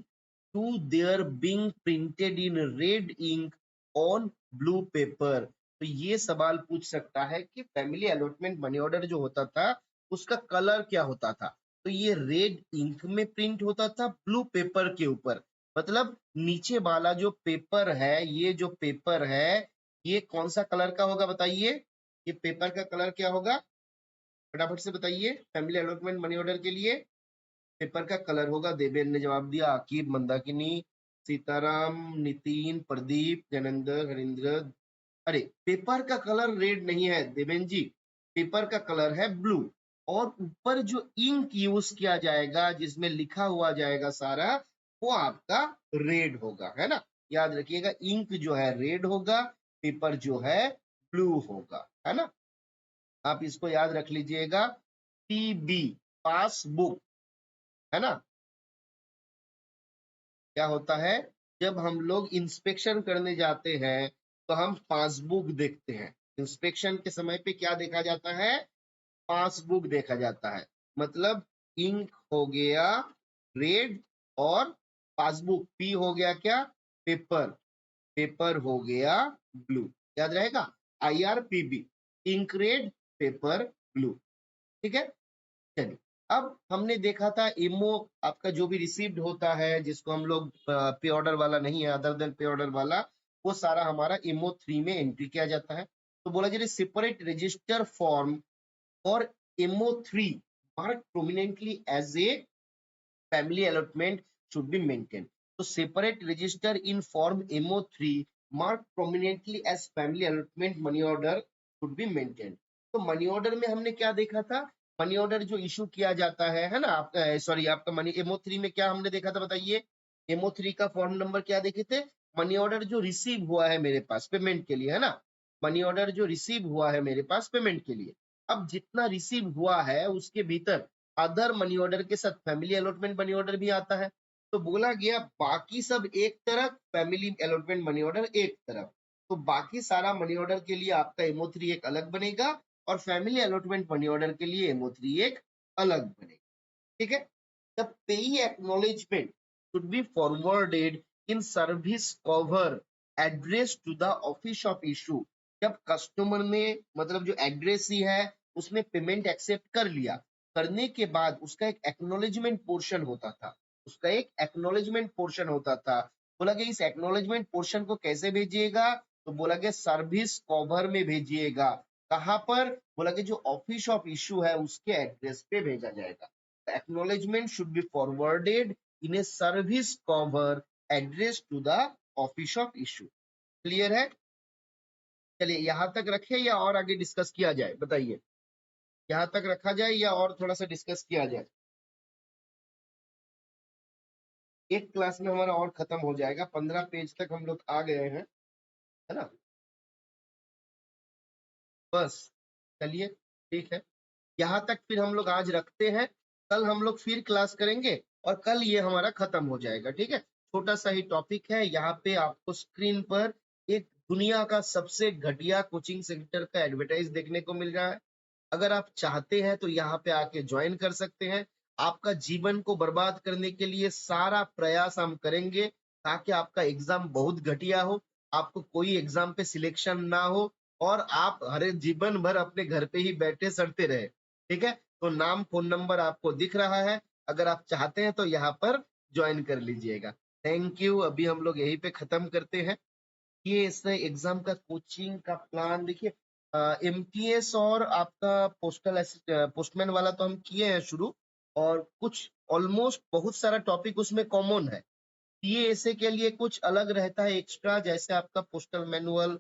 to their being printed in red ink on blue paper। तो ये सवाल पूछ सकता है कि फैमिली अलॉटमेंट मनी ऑर्डर जो होता था उसका कलर क्या होता था? तो ये रेड इंक में प्रिंट होता था ब्लू पेपर के ऊपर। मतलब नीचे वाला जो पेपर है, ये जो पेपर है ये कौन सा कलर का होगा बताइए? ये पेपर का कलर क्या होगा? फटाफट से बताइए फैमिली अलॉटमेंट मनी ऑर्डर के लिए। पेपर का कलर होगा, देवेन ने जवाब दिया, आकिब, मंदाकिनी, सीताराम, नितिन, प्रदीप, जैनेंद्र, हरिंद्र। अरे पेपर का कलर रेड नहीं है देवेन जी, पेपर का कलर है ब्लू। और ऊपर जो इंक यूज किया जाएगा जिसमें लिखा हुआ जाएगा सारा, वो आपका रेड होगा, है ना? याद रखिएगा इंक जो है रेड होगा, पेपर जो है ब्लू होगा, है ना? आप इसको याद रख लीजिएगा। पीबी पासबुक, है ना? क्या होता है? जब हम लोग इंस्पेक्शन करने जाते हैं तो हम पासबुक देखते हैं। इंस्पेक्शन के समय पे क्या देखा जाता है? पासबुक देखा जाता है। मतलब इंक हो गया रेड और पासबुक पी हो गया क्या? पेपर। पेपर हो गया ब्लू। याद रहेगा? IRPB, ink red, paper blue. ठीक है, चलिए। अब हमने देखा था इमो आपका जो भी रिसीव्ड होता है, जिसको हम लोग पे ऑर्डर वाला नहीं है, अदर देन पे ऑर्डर वाला, वो सारा हमारा इमो 3 में एंट्री किया जाता है। तो बोला जाए सेपरेट रजिस्टर फॉर्म और eMO 3 mark prominently as a family allotment should be maintained. So separate register in form MO3 marked prominently as family allotment money order should be maintained. तो मनी ऑर्डर में हमने क्या देखा था? Money order जो issue किया जाता है ना? आपका सॉरी आपका मनी MO3 में क्या हमने देखा था बताइए? MO3 का फॉर्म नंबर क्या देखे थे? मनी ऑर्डर जो रिसीव हुआ है मेरे पास पेमेंट के लिए, है ना? मनी ऑर्डर जो रिसीव हुआ है मेरे पास पेमेंट के लिए। अब जितना रिसीव हुआ है उसके भीतर अदर मनी ऑर्डर के साथ फैमिली अलॉटमेंट मनी ऑर्डर भी आता है। तो बोला गया बाकी सब एक तरफ, फैमिली अलॉटमेंट मनी ऑर्डर एक तरफ। तो बाकी सारा मनी ऑर्डर के लिए आपका MO3 एक अलग बनेगा और फैमिली अलॉटमेंट मनी ऑर्डर के लिए MO3 एक अलग बनेगा। ठीक है? The payee acknowledgement should be forwarded in service cover address to the office of issue. जब कस्टमर ने मतलब जो एड्रेस ही है उसने पेमेंट एक्सेप्ट कर लिया, करने के बाद उसका एक एक्नॉलेजमेंट पोर्शन होता था। उसका एक एक्नॉलेजमेंट पोर्शन होता था। बोला गया इस एक्नॉलेजमेंट पोर्शन को कैसे भेजिएगा? तो बोला गया सर्विस कवर में भेजिएगा। कहां पर? बोला गया जो ऑफिस ऑफ इशू है उसके एड्रेस पे भेजा जाएगा। Acknowledgement should be forwarded in a service cover address to the office of issue. Clear है? चलिए यहां तक रखे या और आगे डिस्कस किया जाए बताइए? यहाँ तक रखा जाए या और थोड़ा सा डिस्कस किया जाए? एक क्लास में हमारा और खत्म हो जाएगा, 15 पेज तक हम लोग आ गए हैं, है ना? बस चलिए ठीक है, यहाँ तक फिर हम लोग आज रखते हैं। कल हम लोग फिर क्लास करेंगे और कल ये हमारा खत्म हो जाएगा। ठीक है, छोटा सा ही टॉपिक है। यहाँ पे आपको स्क्रीन पर एक दुनिया का सबसे घटिया कोचिंग सेंटर का एडवर्टाइज देखने को मिल रहा है। अगर आप चाहते हैं तो यहाँ पे आके ज्वाइन कर सकते हैं। आपका जीवन को बर्बाद करने के लिए सारा प्रयास हम करेंगे ताकि आपका एग्जाम बहुत घटिया हो, आपको कोई एग्जाम पे सिलेक्शन ना हो और आप हर जीवन भर अपने घर पे ही बैठे सड़ते रहे। ठीक है, तो नाम फोन नंबर आपको दिख रहा है, अगर आप चाहते हैं तो यहाँ पर ज्वाइन कर लीजिएगा। Thank you. अभी हम लोग यहीं पे खत्म करते हैं। ये इससे एग्जाम का कोचिंग का प्लान देखिए, MTS और आपका पोस्टमैन वाला तो हम किए हैं शुरू, और कुछ ऑलमोस्ट बहुत सारा टॉपिक उसमें कॉमन है। PASA के लिए कुछ अलग रहता है एक्स्ट्रा, जैसे आपका पोस्टल मैनुअल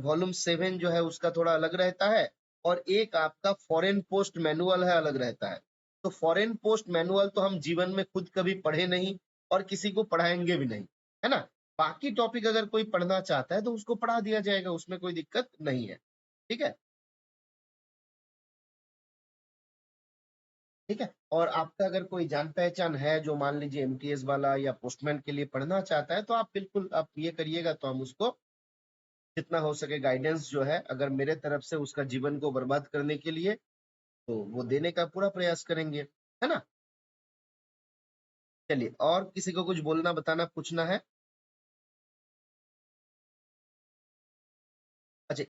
वॉल्यूम 7 जो है उसका थोड़ा अलग रहता है, और एक आपका फॉरेन पोस्ट मैनुअल है अलग रहता है। तो फॉरेन पोस्ट मैनुअल तो हम जीवन में खुद कभी पढ़े नहीं और किसी को पढ़ाएंगे भी नहीं, है ना? बाकी टॉपिक अगर कोई पढ़ना चाहता है तो उसको पढ़ा दिया जाएगा, उसमें कोई दिक्कत नहीं है। ठीक है। ठीक है। और आपका अगर कोई जान पहचान है जो मान लीजिए एमटीएस वाला या पोस्टमैन के लिए पढ़ना चाहता है, तो आप बिल्कुल आप ये करिएगा, तो हम उसको जितना हो सके गाइडेंस जो है, अगर मेरे तरफ से उसका जीवन को बर्बाद करने के लिए, तो वो देने का पूरा प्रयास करेंगे, है ना। चलिए, और किसी को कुछ बोलना, बताना, पूछना है? अच्छा,